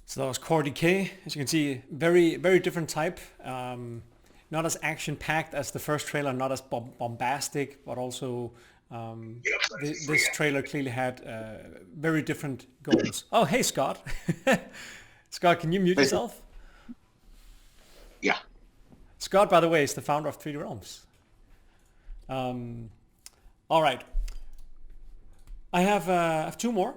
So that was Core Decay. As you can see, very, very different type. Not as action-packed as the first trailer, not as bombastic, but also this trailer clearly had very different goals. Oh, hey, Scott. Scott, can you mute yourself? Yeah. Scott, by the way, is the founder of 3D Realms. All right. I have two more.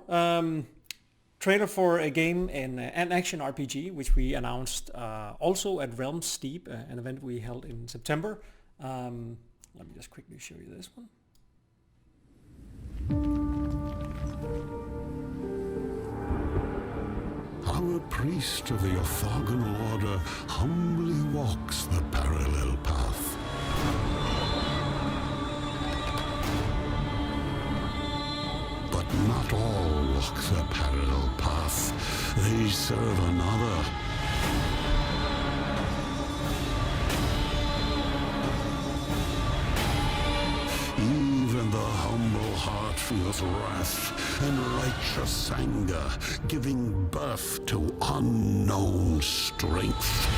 Trailer for a game in an action RPG, which we announced also at Realms Steep, an event we held in September. Let me just quickly show you this one. Our priest of the orthogonal order humbly walks the parallel path. But not all walk the parallel path. They serve another. Even the humble heart feels wrath and righteous anger, giving birth to unknown strength.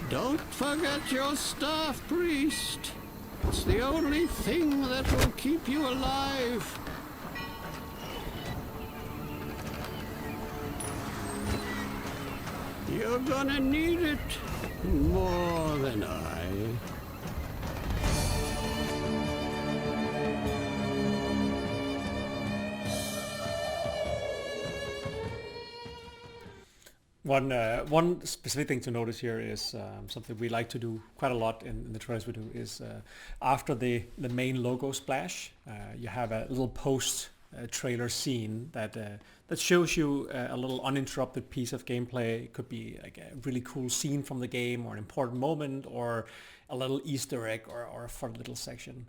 Don't forget your staff, priest. It's the only thing that will keep you alive. You're gonna need it more than I. One specific thing to notice here is something we like to do quite a lot in the trailers we do is after the main logo splash, you have a little post trailer scene that shows you a little uninterrupted piece of gameplay. It could be like a really cool scene from the game or an important moment or a little Easter egg or a fun little section.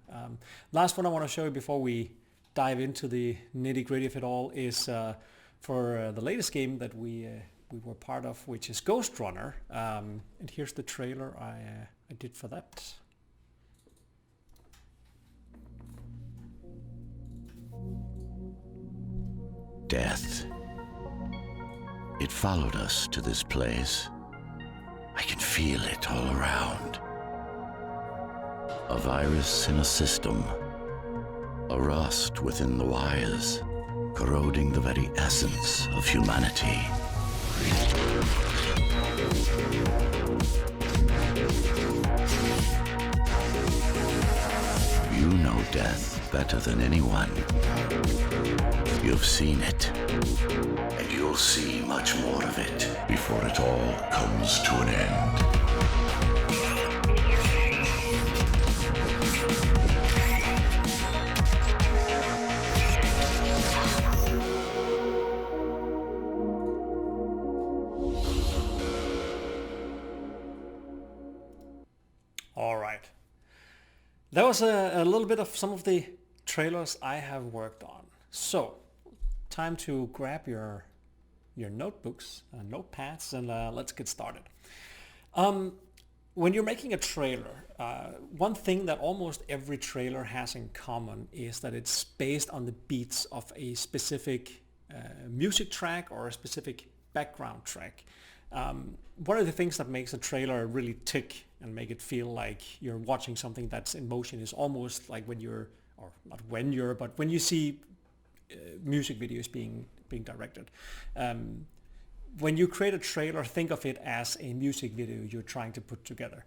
Last one I want to show you before we dive into the nitty gritty of it all is for the latest game that we were part of, which is Ghost Runner. And here's the trailer I did for that. Death. It followed us to this place. I can feel it all around. A virus in a system. A rust within the wires, corroding the very essence of humanity. You know death better than anyone. You've seen it, and you'll see much more of it before it all comes to an end. All right. That was a little bit of some of the trailers I have worked on. So, time to grab your notebooks, notepads, and let's get started. When you're making a trailer, one thing that almost every trailer has in common is that it's based on the beats of a specific music track or a specific background track. One of the things that makes a trailer really tick and make it feel like you're watching something that's in motion is almost like when you're, or not when you're, but when you see music videos being directed. When you create a trailer, think of it as a music video you're trying to put together.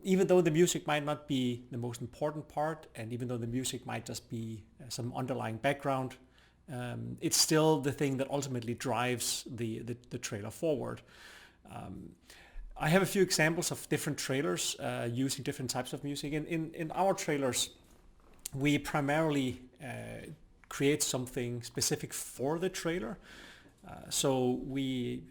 Even though the music might not be the most important part, and even though the music might just be some underlying background, it's still the thing that ultimately drives the trailer forward. I have a few examples of different trailers using different types of music. In our trailers, we primarily create something specific for the trailer. So we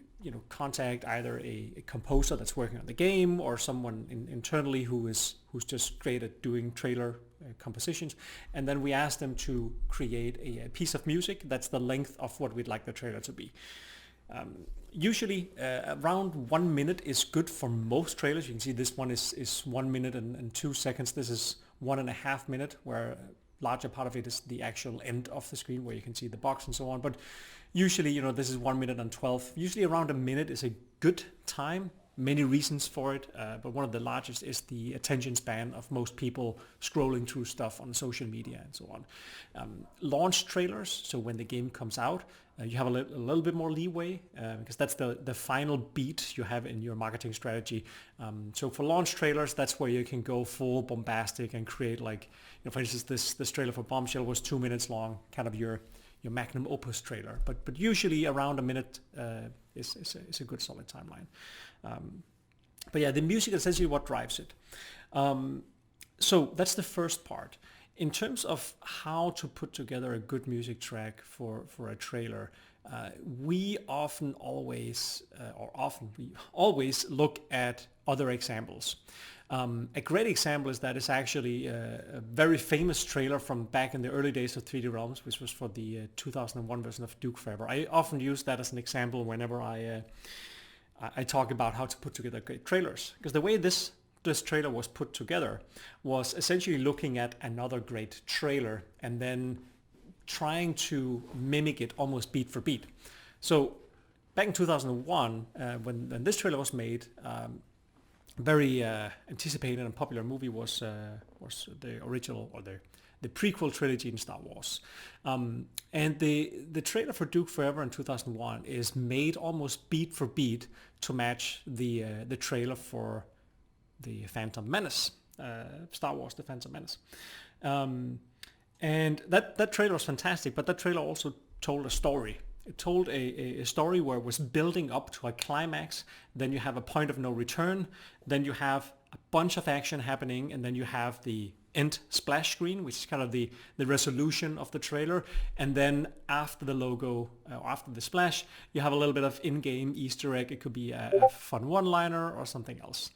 contact either a composer that's working on the game or someone internally who's just great at doing trailer compositions, and then we ask them to create a piece of music that's the length of what we'd like the trailer to be. Usually around 1 minute is good for most trailers. You can see this one is 1 minute and 2 seconds. This is 1.5 minutes, where a larger part of it is the actual end of the screen where you can see the box and so on. But usually, this is 1 minute and 12. Usually around a minute is a good time. Many reasons for it, but one of the largest is the attention span of most people scrolling through stuff on social media and so on. Launch trailers, so when the game comes out, you have a little bit more leeway because that's the final beat you have in your marketing strategy. So for launch trailers, that's where you can go full bombastic and create, like, for instance, this trailer for Bombshell was 2 minutes long, kind of your magnum opus trailer. But usually around a minute is a good solid timeline. But yeah, the music is essentially what drives it. So that's the first part. In terms of how to put together a good music track for a trailer, we always look at other examples. A great example is actually a very famous trailer from back in the early days of 3D Realms, which was for the 2001 version of Duke Faber. I often use that as an example whenever I talk about how to put together great trailers, because the way this trailer was put together was essentially looking at another great trailer and then trying to mimic it almost beat for beat. So back in 2001, when this trailer was made, very anticipated and popular movie was the original, or the prequel trilogy in Star Wars. And the trailer for Duke Forever in 2001 is made almost beat for beat to match the trailer for the Phantom Menace, Star Wars: The Phantom Menace. And that trailer was fantastic, but that trailer also told a story. It told a story where it was building up to a climax, then you have a point of no return, then you have a bunch of action happening, and then you have the end splash screen, which is kind of the resolution of the trailer, and then after the logo, or after the splash, you have a little bit of in-game Easter egg. It could be a fun one-liner or something else.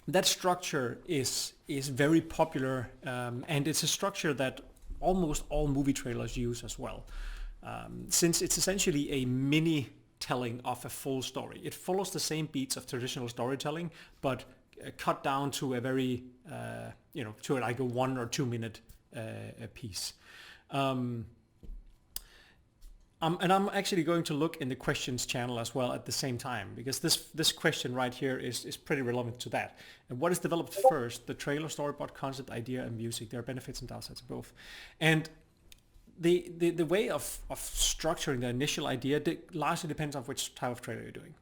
That structure is very popular, and it's a structure that almost all movie trailers use as well. Since it's essentially a mini telling of a full story. It follows the same beats of traditional storytelling, but cut down to a very, to like a 1 or 2 minute piece. And I'm actually going to look in the questions channel as well at the same time, because this question right here is pretty relevant to that. And what is developed first, the trailer, storyboard, concept, idea, and music? There are benefits and downsides of both. And the way of structuring the initial idea largely depends on which type of trailer you're doing.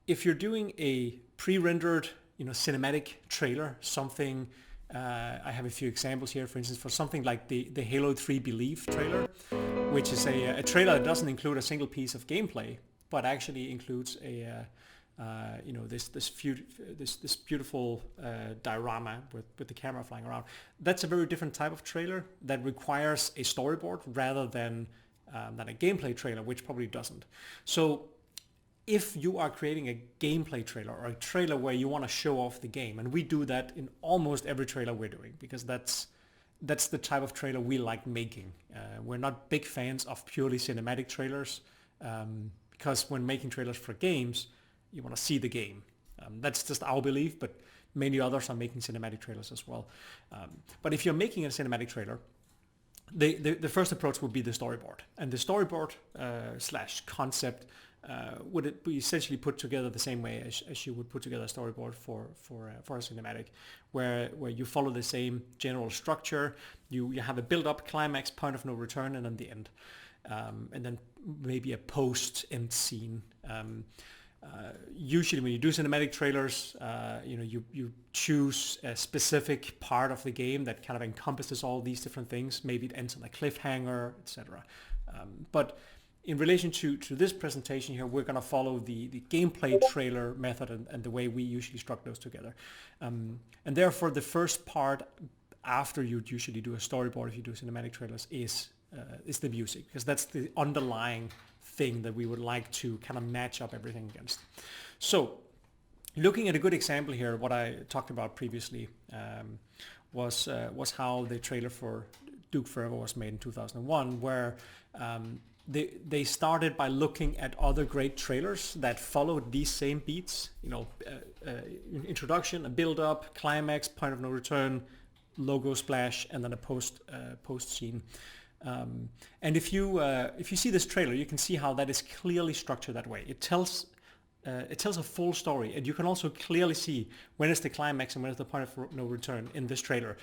If you're doing a pre-rendered, cinematic trailer, something, I have a few examples here, for instance, for something like the Halo 3 Believe trailer, which is a trailer that doesn't include a single piece of gameplay, but actually includes this beautiful diorama with the camera flying around. That's a very different type of trailer that requires a storyboard rather than a gameplay trailer, which probably doesn't. So if you are creating a gameplay trailer or a trailer where you want to show off the game, and we do that in almost every trailer we're doing, because that's the type of trailer we like making. We're not big fans of purely cinematic trailers, because when making trailers for games, you want to see the game. That's just our belief, but many others are making cinematic trailers as well. But if you're making a cinematic trailer, the first approach would be the storyboard. And the storyboard / concept would it be essentially put together the same way as you would put together a storyboard for a cinematic, where you follow the same general structure. You have a build-up, climax, point of no return, and then the end. And then maybe a post-end scene. Usually when you do cinematic trailers, you choose a specific part of the game that kind of encompasses all these different things. Maybe it ends on a cliffhanger, etc. But in relation to this presentation here, we're going to follow the gameplay trailer method and the way we usually structure those together. And therefore, the first part after you'd usually do a storyboard, if you do cinematic trailers, is the music, because that's the underlying thing that we would like to kind of match up everything against. So looking at a good example here, what I talked about previously was how the trailer for Duke Forever was made in 2001, where they started by looking at other great trailers that followed these same beats, introduction, a build-up, climax, point of no return, logo splash, and then a post scene. And if you see this trailer, you can see how that is clearly structured that way. It tells a full story, and you can also clearly see when is the climax and when is the point of no return in this trailer.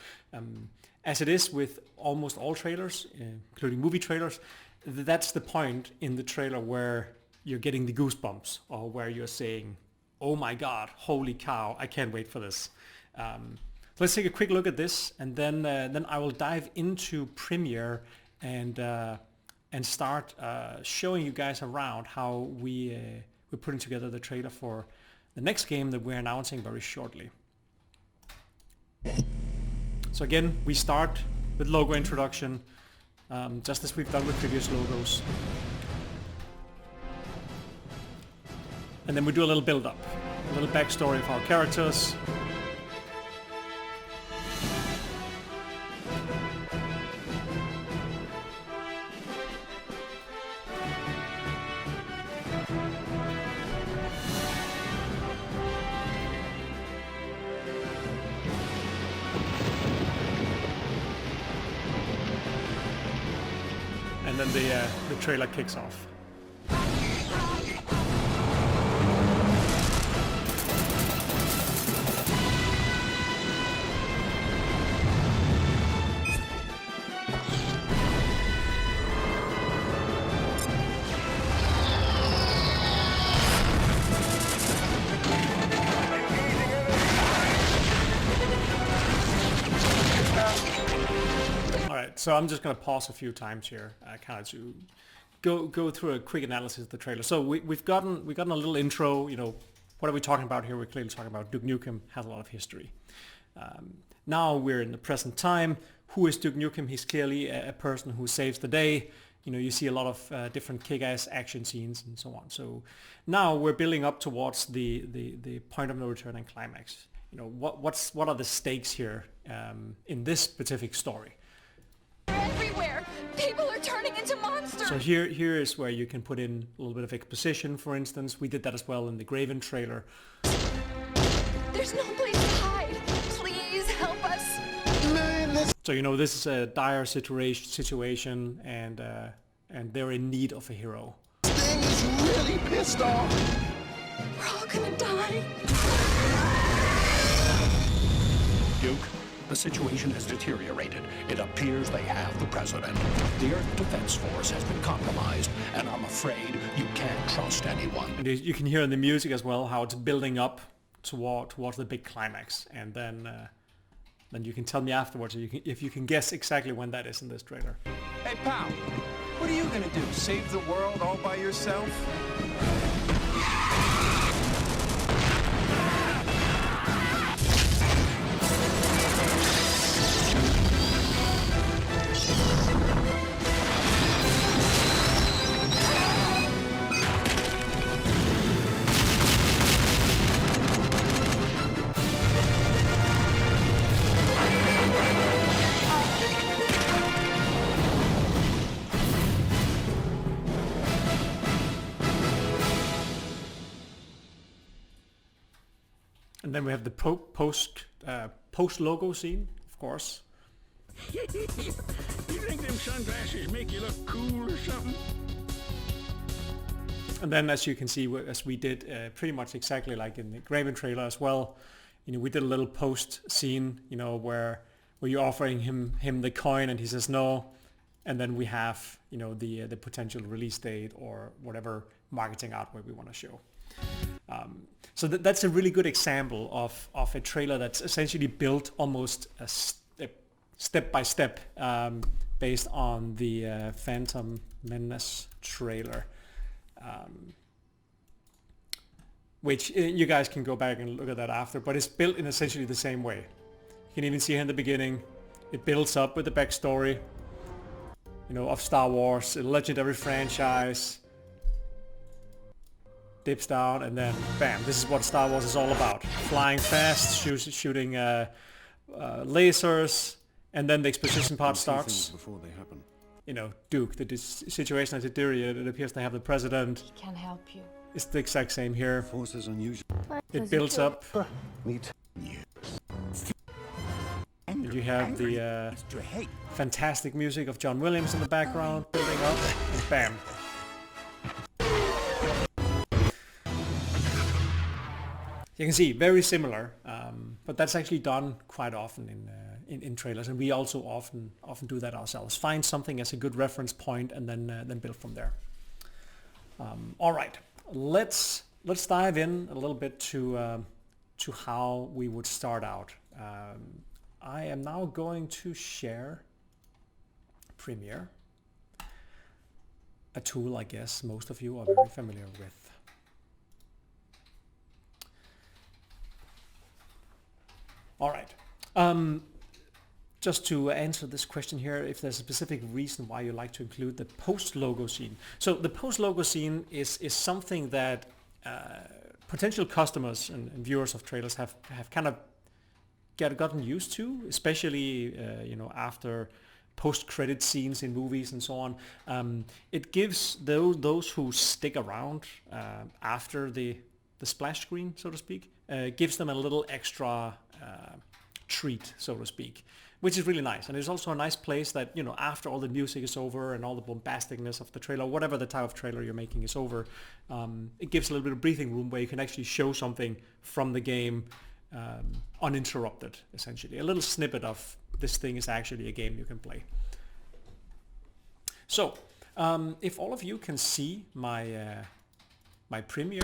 As it is with almost all trailers, including movie trailers, that's the point in the trailer where you're getting the goosebumps, or where you're saying, oh my god, holy cow, I can't wait for this. So let's take a quick look at this, and then I will dive into Premiere and start showing you guys around how we're putting together the trailer for the next game that we're announcing very shortly. So again, we start with logo introduction, just as we've done with previous logos. And then we do a little build-up, a little backstory of our characters. And then the trailer kicks off. So I'm just going to pause a few times here, kind of to go through a quick analysis of the trailer. So we've gotten a little intro. What are we talking about here? We're clearly talking about Duke Nukem has a lot of history. Now we're in the present time. Who is Duke Nukem? He's clearly a person who saves the day. You see a lot of different kick-ass action scenes and so on. So now we're building up towards the point of no return and climax. What are the stakes here in this specific story? Everywhere! People are turning into monsters! So here is where you can put in a little bit of exposition, for instance. We did that as well in the Graven trailer. There's no place to hide! Please help us! So this is a dire situation, and they're in need of a hero. Thing is really pissed off! We're all gonna die! Duke, the situation has deteriorated. It appears they have the president. The Earth Defense Force has been compromised, and I'm afraid you can't trust anyone. And you can hear in the music as well how it's building up towards the big climax, and then you can tell me afterwards if you can guess exactly when that is in this trailer. Hey, pal, what are you gonna do? Save the world all by yourself? And then we have the post logo scene, of course. You think them sunglasses make you look cool or something? And then, as you can see, as we did pretty much exactly like in the Graven trailer as well, we did a little post scene, where you're offering him the coin and he says no, and then we have the potential release date or whatever marketing artwork we want to show. So that's a really good example of a trailer that's essentially built almost step by step based on the Phantom Menace trailer, which you guys can go back and look at that after, but it's built in essentially the same way. You can even see here in the beginning, it builds up with the backstory, of Star Wars, a legendary franchise, dips down, and then bam, this is what Star Wars is all about. Flying fast, shooting lasers, and then the exposition part starts. Before they happen. You know, Duke, the situation has deteriorated. It appears they have the president. He can help you. It's the exact same here. Force is unusual. It builds up. Meet. And you have the fantastic music of John Williams in the background, building up, and bam. You can see, very similar, but that's actually done quite often in trailers, and we also often do that ourselves. Find something as a good reference point, and then build from there. All right, let's dive in a little bit to how we would start out. I am now going to share Premiere, a tool I guess most of you are very familiar with. All right. Just to answer this question here, if there's a specific reason why you like to include the post-logo scene. So the post-logo scene is something that potential customers and viewers of trailers have kind of gotten used to, especially after post-credit scenes in movies and so on. It gives those who stick around after the splash screen, so to speak, gives them a little extra treat, so to speak, which is really nice. And it's also a nice place that, after all the music is over and all the bombasticness of the trailer, whatever the type of trailer you're making is over, it gives a little bit of breathing room where you can actually show something from the game uninterrupted, essentially. A little snippet of this thing is actually a game you can play. So, if all of you can see my Premiere,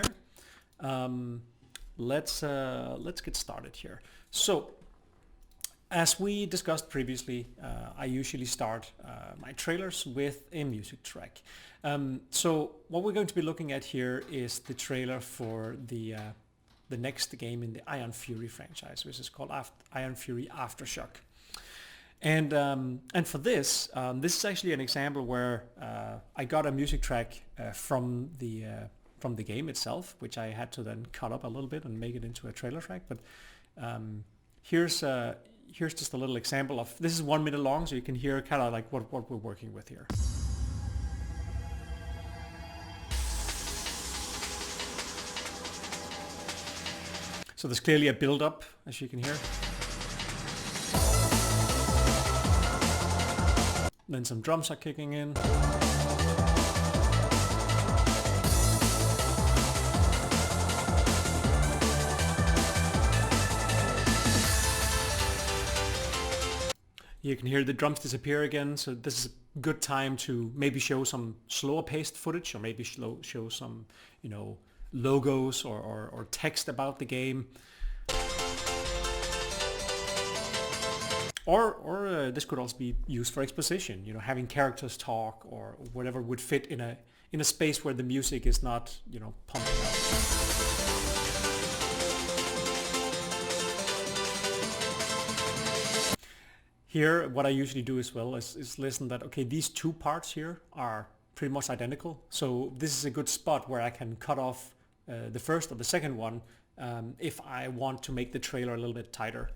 let's get started here. So, as we discussed previously, I usually start my trailers with a music track. So what we're going to be looking at here is the trailer for the next game in the Iron Fury franchise, which is called Iron Fury Aftershock. And for this is actually an example where I got a music track from the game itself, which I had to then cut up a little bit and make it into a trailer track. But here's just a little example of, this is 1 minute long, so you can hear kind of like what we're working with here. So there's clearly a build-up, as you can hear. Then some drums are kicking in. You can hear the drums disappear again, so this is a good time to maybe show some slower paced footage, or maybe show some, logos or text about the game. Or this could also be used for exposition, having characters talk or whatever would fit in a space where the music is not, pumping out. Here, what I usually do as well is listen that, okay, these two parts here are pretty much identical. So this is a good spot where I can cut off the first or the second one if I want to make the trailer a little bit tighter.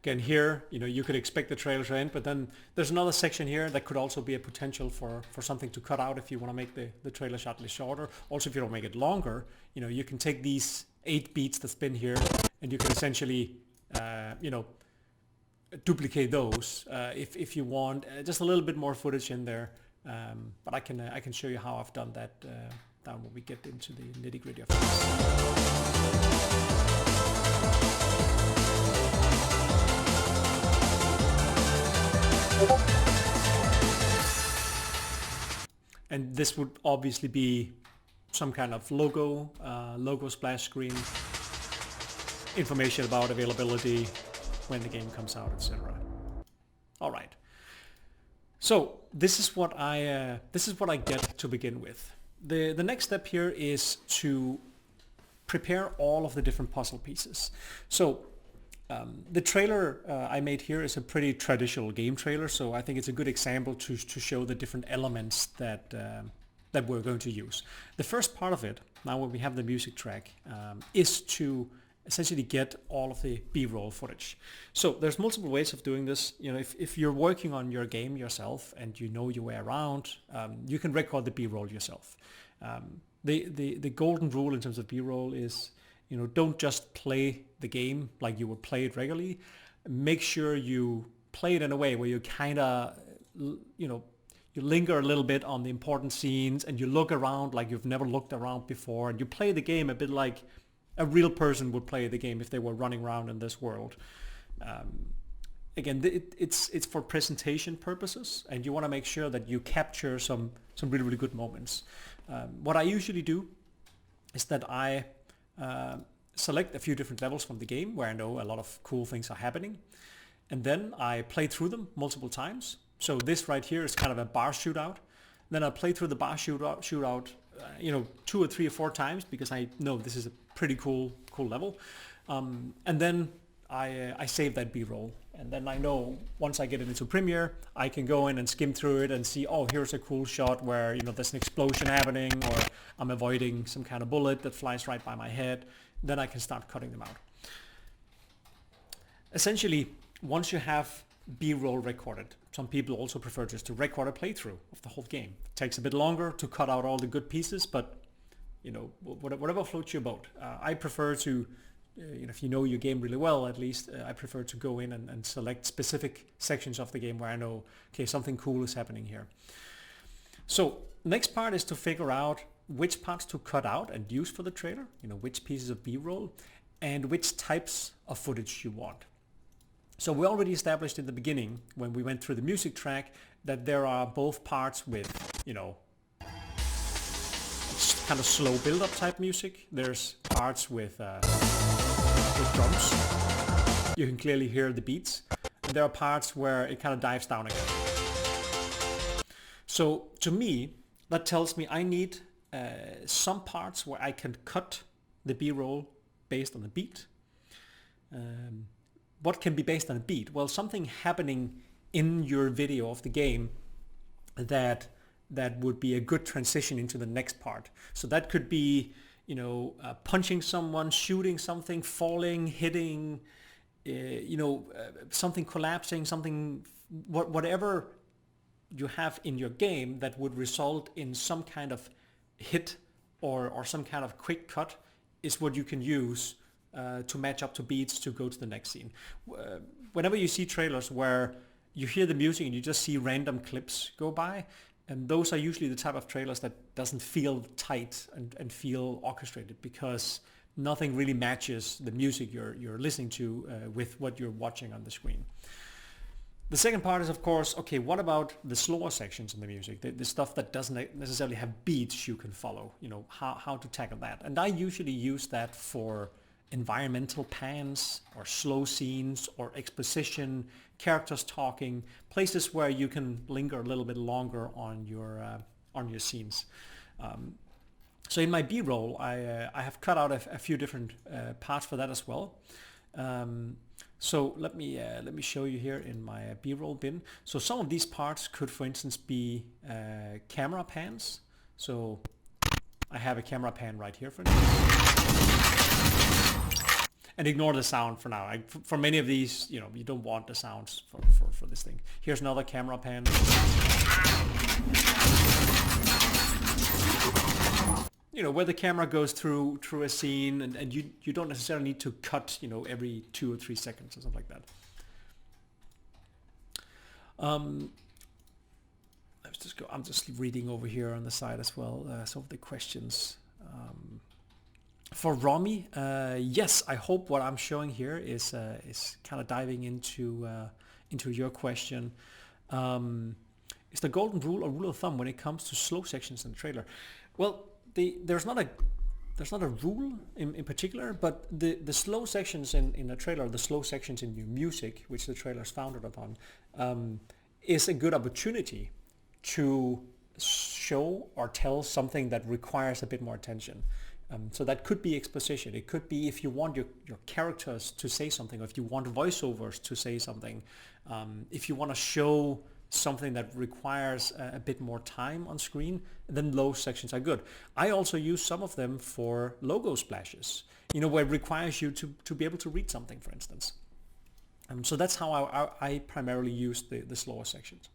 Again, here, you could expect the trailer to end, but then there's another section here that could also be a potential for something to cut out if you want to make the trailer slightly shorter. Also, if you don't make it longer, you can take these 8 beats that spin here, and you can essentially, duplicate those if you want just a little bit more footage in there. But I can show you how I've done that down when we get into the nitty-gritty of this. And this would obviously be some kind of logo splash screen, information about availability, when the game comes out, etc. All right. So this is what I get to begin with. The next step here is to prepare all of the different puzzle pieces. So the trailer I made here is a pretty traditional game trailer, so I think it's a good example to show the different elements that we're going to use. The first part of it, now when we have the music track, is to essentially get all of the B-roll footage. So there's multiple ways of doing this. You know, if you're working on your game yourself and you know your way around, you can record the B-roll yourself. The golden rule in terms of B-roll is, you know, don't just play the game like you would play it regularly. Make sure you play it in a way where you kind of, you know, you linger a little bit on the important scenes and you look around like you've never looked around before, and you play the game a bit like a real person would play the game if they were running around in this world. Again, it's for presentation purposes, and you want to make sure that you capture some really, really good moments. What I usually do is that I select a few different levels from the game where I know a lot of cool things are happening, and then I play through them multiple times. So this right here is kind of a bar shootout. Then I play through the bar shootout, you know, 2 or 3 or 4 times, because I know this is a pretty cool level. And then I save that B-roll. And then I know once I get it into Premiere, I can go in and skim through it and see, oh, here's a cool shot where, you know, there's an explosion happening, or I'm avoiding some kind of bullet that flies right by my head. Then I can start cutting them out. Essentially, once you have B-roll recorded, some people also prefer just to record a playthrough of the whole game. It takes a bit longer to cut out all the good pieces, but, you know, whatever floats your boat. I prefer to, you know, if you know your game really well, at least, I prefer to go in and select specific sections of the game where I know, okay, something cool is happening here. So next part is to figure out which parts to cut out and use for the trailer, you know, which pieces of B-roll, and which types of footage you want. So we already established in the beginning, when we went through the music track, that there are both parts with, you know, kind of slow build-up type music. There's parts with drums. You can clearly hear the beats. And there are parts where it kind of dives down again. So to me, that tells me I need some parts where I can cut the B-roll based on the beat. What can be based on a beat? Well, something happening in your video of the game that would be a good transition into the next part. So that could be, you know, punching someone, shooting something, falling, hitting, you know, something collapsing, something, whatever you have in your game that would result in some kind of hit or some kind of quick cut is what you can use to match up to beats to go to the next scene. Whenever you see trailers where you hear the music and you just see random clips go by, and those are usually the type of trailers that doesn't feel tight and feel orchestrated, because nothing really matches the music you're listening to with what you're watching on the screen. The second part is, of course, okay, what about the slower sections in the music, the stuff that doesn't necessarily have beats you can follow, you know, how to tackle that. And I usually use that for environmental pans or slow scenes or exposition, characters talking, places where you can linger a little bit longer on your scenes. So in my B-roll, I have cut out a few different parts for that as well. So let me show you here in my B-roll bin. So some of these parts could, for instance, be camera pans. So I have a camera pan right here for instance. And ignore the sound for now. For many of these, you know, you don't want the sounds for this thing. Here's another camera pan. You know, where the camera goes through a scene, and you don't necessarily need to cut, you know, every 2 or 3 seconds or something like that. Let's just go. I'm just reading over here on the side as well some of the questions. For Romy, yes, I hope what I'm showing here is kind of diving into your question. Is the golden rule or rule of thumb when it comes to slow sections in the trailer? Well, there's not a rule in particular, but the slow sections in a trailer, the slow sections in your music, which the trailer is founded upon, is a good opportunity to show or tell something that requires a bit more attention. So that could be exposition. It could be if you want your characters to say something, or if you want voiceovers to say something, if you want to show something that requires a bit more time on screen, then those sections are good. I also use some of them for logo splashes, where it requires you to be able to read something, for instance. So that's how I primarily use the slower sections.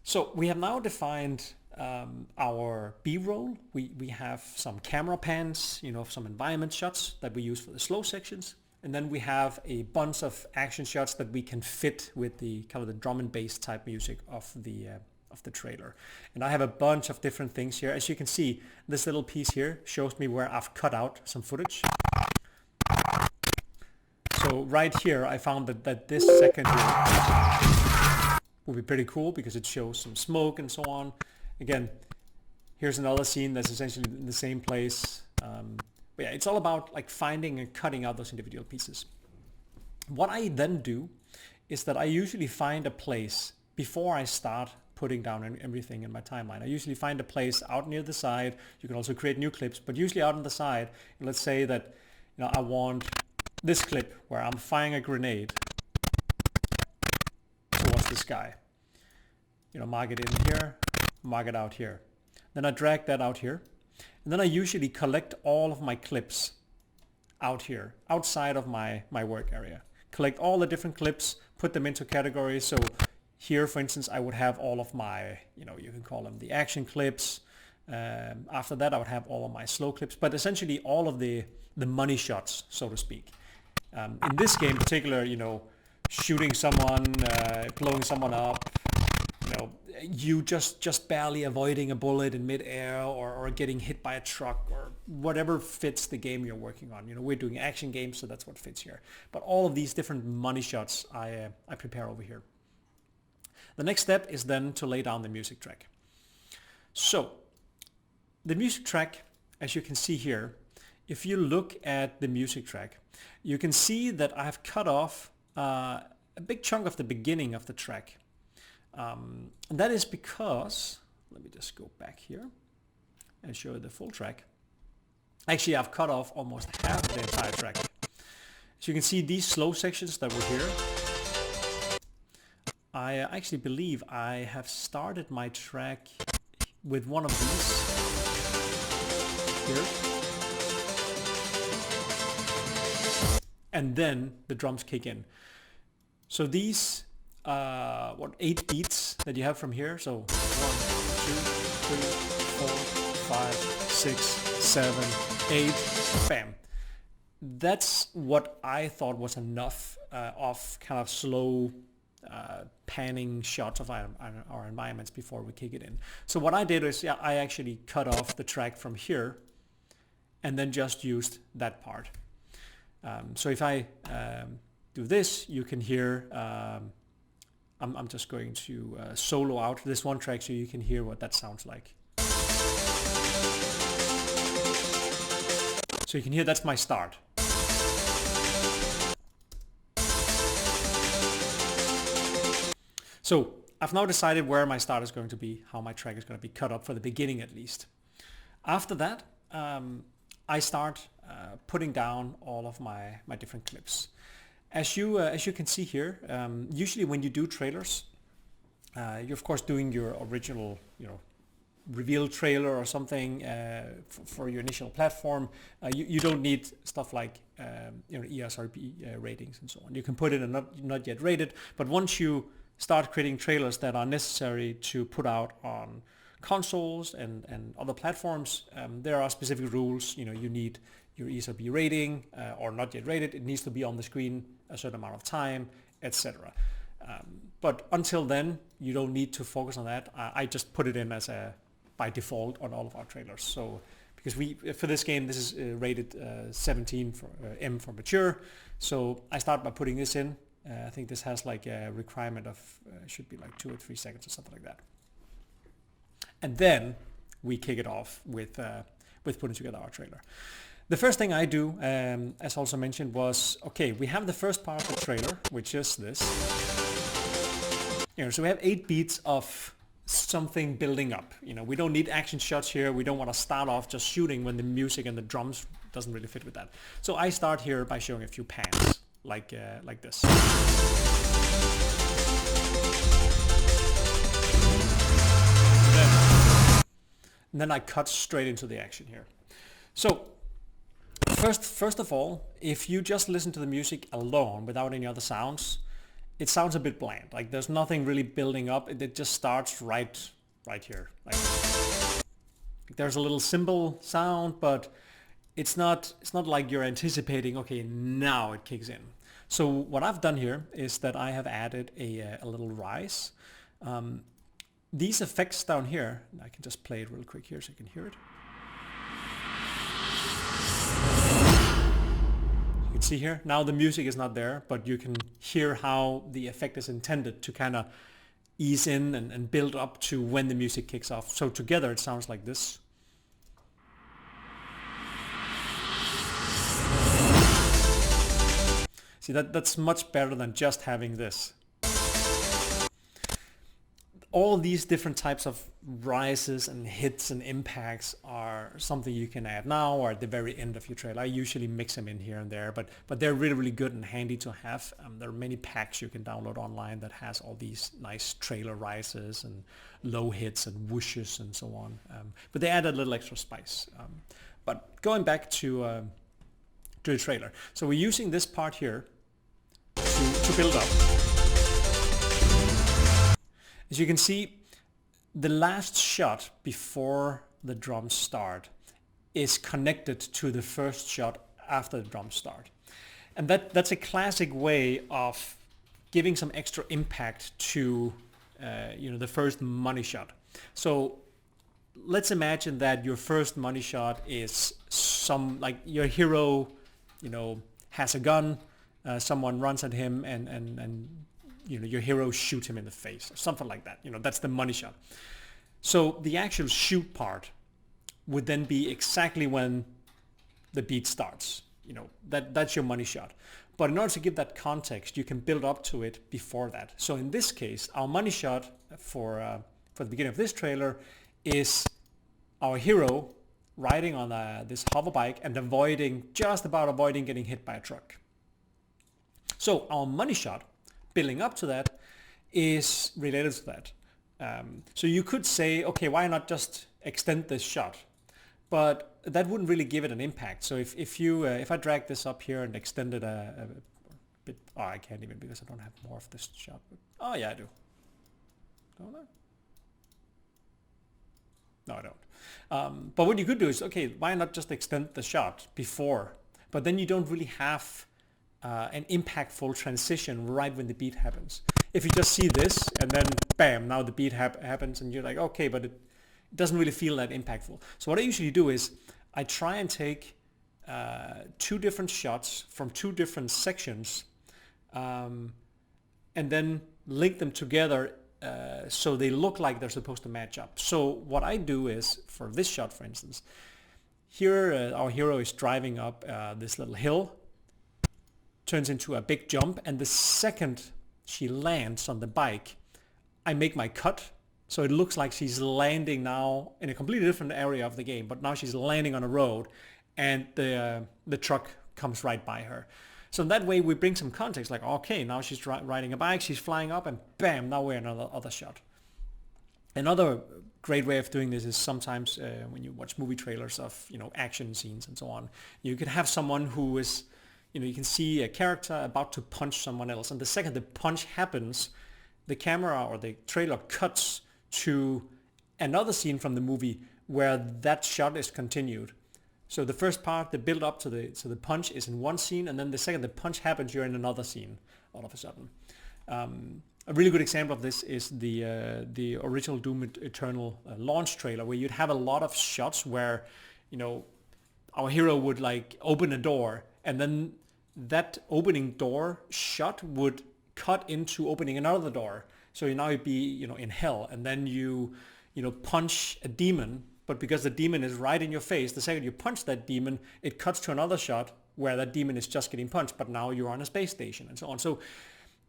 So we have now defined our B-roll. We have some camera pans, some environment shots that we use for the slow sections. And then we have a bunch of action shots that we can fit with the kind of the drum and bass type music of the trailer. And I have a bunch of different things here. As you can see, this little piece here shows me where I've cut out some footage. So right here, I found that this second here will be pretty cool because it shows some smoke and so on. Again, here's another scene that's essentially in the same place. But yeah, it's all about like finding and cutting out those individual pieces. What I then do is that I usually find a place before I start putting down everything in my timeline. I usually find a place out near the side. You can also create new clips, but usually out on the side. Let's say that I want this clip where I'm firing a grenade towards the sky. Mark it in here, mark it out here. Then I drag that out here. And then I usually collect all of my clips out here, outside of my work area. Collect all the different clips, put them into categories. So here, for instance, I would have all of my, you can call them the action clips. After that, I would have all of my slow clips, but essentially all of the money shots, so to speak. In this game in particular, shooting someone, blowing someone up, you just barely avoiding a bullet in midair or getting hit by a truck or whatever fits the game you're working on. We're doing action games, so that's what fits here. But all of these different money shots I prepare over here. The next step is then to lay down the music track. So the music track, as you can see here, if you look at the music track, you can see that I've cut off a big chunk of the beginning of the track. And that is because, let me just go back here and show you the full track. Actually, I've cut off almost half the entire track. So you can see these slow sections that were here. I actually believe I have started my track with one of these here. And then the drums kick in. So these 8 beats that you have from here. So 1, 2, 3, 4, 5, 6, 7, 8, bam. That's what I thought was enough of kind of slow panning shots of our environments before we kick it in. So what I did is I actually cut off the track from here and then just used that part. So if I do this, you can hear I'm just going to solo out this one track so you can hear what that sounds like. So you can hear that's my start. So I've now decided where my start is going to be, how my track is going to be cut up for the beginning at least. After that, I start putting down all of my different clips. As you can see here, usually when you do trailers, you're of course doing your original, reveal trailer or something for your initial platform. You don't need stuff like ESRB ratings and so on. You can put it in not yet rated, but once you start creating trailers that are necessary to put out on consoles and other platforms, there are specific rules. You need your ESRB rating or not yet rated. It needs to be on the screen a certain amount of time, etc. But until then, you don't need to focus on that. I just put it in as by default on all of our trailers. So because for this game, this is rated 17 for M for mature. So I start by putting this in. I think this has like a requirement of should be like 2 or 3 seconds or something like that. And then we kick it off with putting together our trailer. The first thing I do, as also mentioned, was, okay, we have the first part of the trailer, which is this. So we have 8 beats of something building up. We don't need action shots here. We don't want to start off just shooting when the music and the drums doesn't really fit with that. So I start here by showing a few pans, like this. And then I cut straight into the action here. So first of all, if you just listen to the music alone without any other sounds, it sounds a bit bland. Like there's nothing really building up. It just starts right here. Like there's a little cymbal sound, but it's not like you're anticipating, okay, now it kicks in. So what I've done here is that I have added a little rise. These effects down here, I can just play it real quick here so you can hear it. You can see here, now the music is not there, but you can hear how the effect is intended to kind of ease in and build up to when the music kicks off. So together it sounds like this. See, that's much better than just having this. All these different types of rises and hits and impacts are something you can add now or at the very end of your trailer. I usually mix them in here and there, but they're really, really good and handy to have. There are many packs you can download online that has all these nice trailer rises and low hits and whooshes and so on. But they add a little extra spice. But going back to the trailer. So we're using this part here to build up. As you can see, the last shot before the drums start is connected to the first shot after the drums start. And that's a classic way of giving some extra impact to the first money shot. So let's imagine that your first money shot is like your hero, has a gun, someone runs at him and your hero shoots him in the face or something like that. That's the money shot. So the actual shoot part would then be exactly when the beat starts. That's your money shot. But in order to give that context, you can build up to it before that. So in this case, our money shot for the beginning of this trailer is our hero riding on this hover bike and just about avoiding getting hit by a truck. So our money shot building up to that is related to that. So you could say, okay, why not just extend this shot? But that wouldn't really give it an impact. So if I drag this up here and extend it a bit, I can't even because I don't have more of this shot. Oh yeah, I do. Don't I? No, I don't. But what you could do is, okay, why not just extend the shot before? But then you don't really have an impactful transition right when the beat happens. If you just see this and then bam, now the beat happens and you're like, okay, but it doesn't really feel that impactful. So what I usually do is I try and take 2 different shots from 2 different sections and then link them together so they look like they're supposed to match up. So what I do is, for this shot for instance, here our hero is driving up this little hill, turns into a big jump, and the second she lands on the bike, I make my cut. So it looks like she's landing now in a completely different area of the game, but now she's landing on a road and the truck comes right by her. So that way we bring some context, like, okay, now she's riding a bike, she's flying up, and bam, now we're in another shot. Another great way of doing this is sometimes when you watch movie trailers of, action scenes and so on, you could have someone who is, you can see a character about to punch someone else, and the second the punch happens, the camera or the trailer cuts to another scene from the movie where that shot is continued. So the first part, the build up to the punch is in one scene, and then the second the punch happens, you're in another scene all of a sudden. A really good example of this is the original Doom Eternal launch trailer, where you'd have a lot of shots where, our hero would like open a door, and then that opening door shot would cut into opening another door. So now you'd be, in hell, and then you punch a demon, but because the demon is right in your face, the second you punch that demon, it cuts to another shot where that demon is just getting punched, but now you're on a space station and so on. So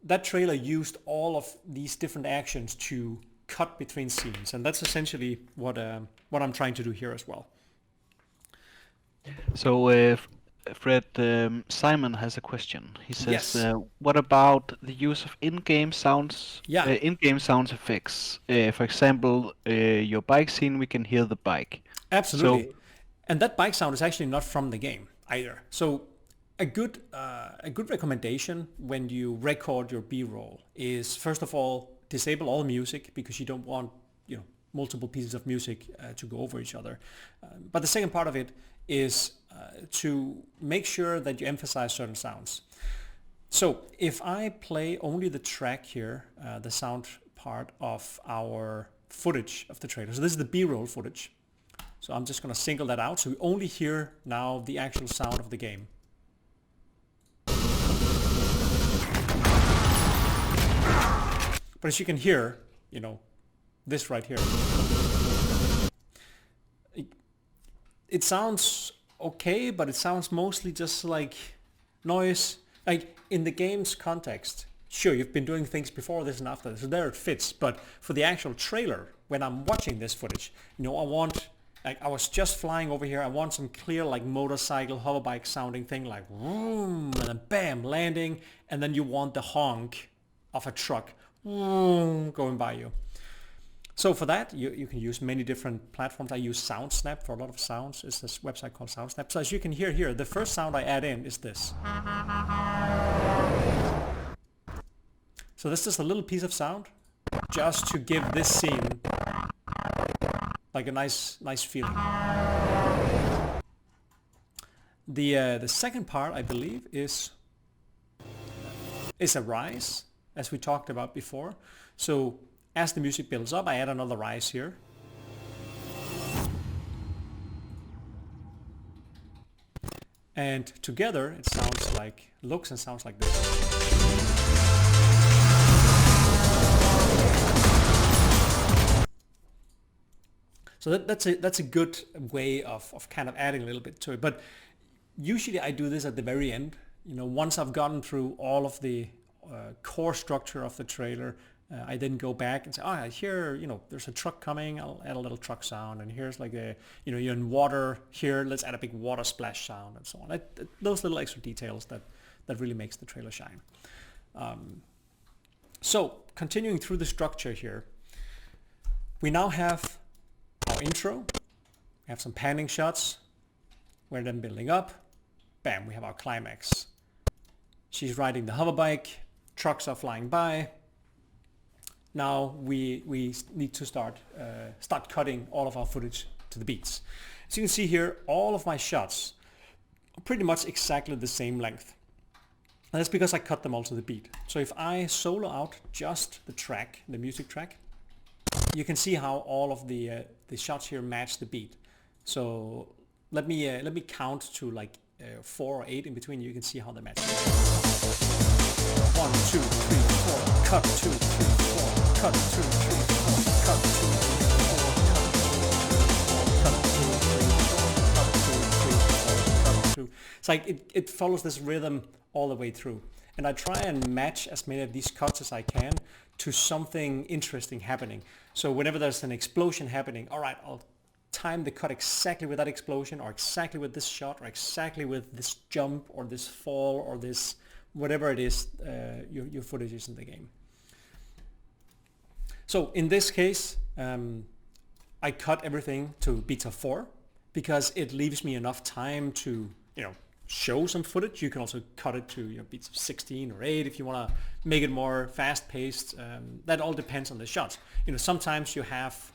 that trailer used all of these different actions to cut between scenes, and that's essentially what I'm trying to do here as well. So, Fred, Simon has a question. He says, Yes. "What about the use of in-game sounds? Yeah. In-game sound effects. For example, your bike scene, we can hear the bike." Absolutely. So, And that bike sound is actually not from the game either. So a good recommendation when you record your B-roll is, first of all, disable all music, because you don't want multiple pieces of music to go over each other. But the second part of it is to make sure that you emphasize certain sounds. So if I play only the track here, the sound part of our footage of the trailer, so this is the B-roll footage. So I'm just going to single that out, so we only hear now the actual sound of the game. But as you can hear, this right here, it sounds okay, but it sounds mostly just like noise. Like in the game's context, sure, you've been doing things before this and after this, so there it fits. But for the actual trailer, when I'm watching this footage, I want, like, I was just flying over here, I want some clear, like, motorcycle, hoverbike sounding thing, like, vroom, and then bam, landing, and then you want the honk of a truck going by you. So for that, you can use many different platforms. I use SoundSnap for a lot of sounds. It's this website called SoundSnap. So as you can hear here, the first sound I add in is this. So this is a little piece of sound just to give this scene like a nice feeling. The second part, I believe, is a rise, as we talked about before. So as the music builds up, I add another rise here. And together it looks and sounds like this. So that's a good way of kind of adding a little bit to it. But usually I do this at the very end. Once I've gotten through all of the core structure of the trailer, I then go back and say, I hear, there's a truck coming, I'll add a little truck sound, and here's like you're in water here, let's add a big water splash sound, and so on. Those little extra details that really makes the trailer shine. So continuing through the structure here, we now have our intro, we have some panning shots, we're then building up, bam, we have our climax. She's riding the hoverbike, trucks are flying by. Now we need to start cutting all of our footage to the beats. As you can see here, all of my shots are pretty much exactly the same length. And that's because I cut them all to the beat. So if I solo out just the track, the music track, you can see how all of the shots here match the beat. So let me count to like 4 or 8 in between. You can see how they match. 1, 2, 3, 4, cut 2, 3, 4, cut 2, 3, 4, cut 2, 3, 4, cut 2, 3, 4, cut 2, 3, 4, cut 2. It's like it follows this rhythm all the way through. And I try and match as many of these cuts as I can to something interesting happening. So whenever there's an explosion happening, all right, I'll time the cut exactly with that explosion, or exactly with this shot, or exactly with this jump, or this fall, or this whatever it is your footage is in the game. So in this case, I cut everything to beats of 4 because it leaves me enough time to show some footage. You can also cut it to beats of 16 or 8 if you want to make it more fast-paced. That all depends on the shots. Sometimes you have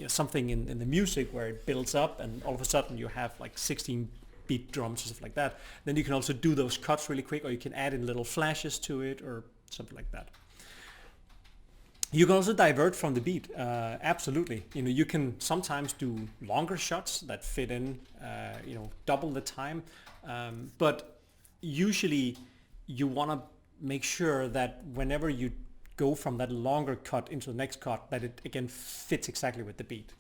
something in the music where it builds up and all of a sudden you have like 16 beat drums and stuff like that. Then you can also do those cuts really quick, or you can add in little flashes to it or something like that. You can also divert from the beat, absolutely. You can sometimes do longer shots that fit in, double the time. But usually you want to make sure that whenever you go from that longer cut into the next cut, that it again fits exactly with the beat.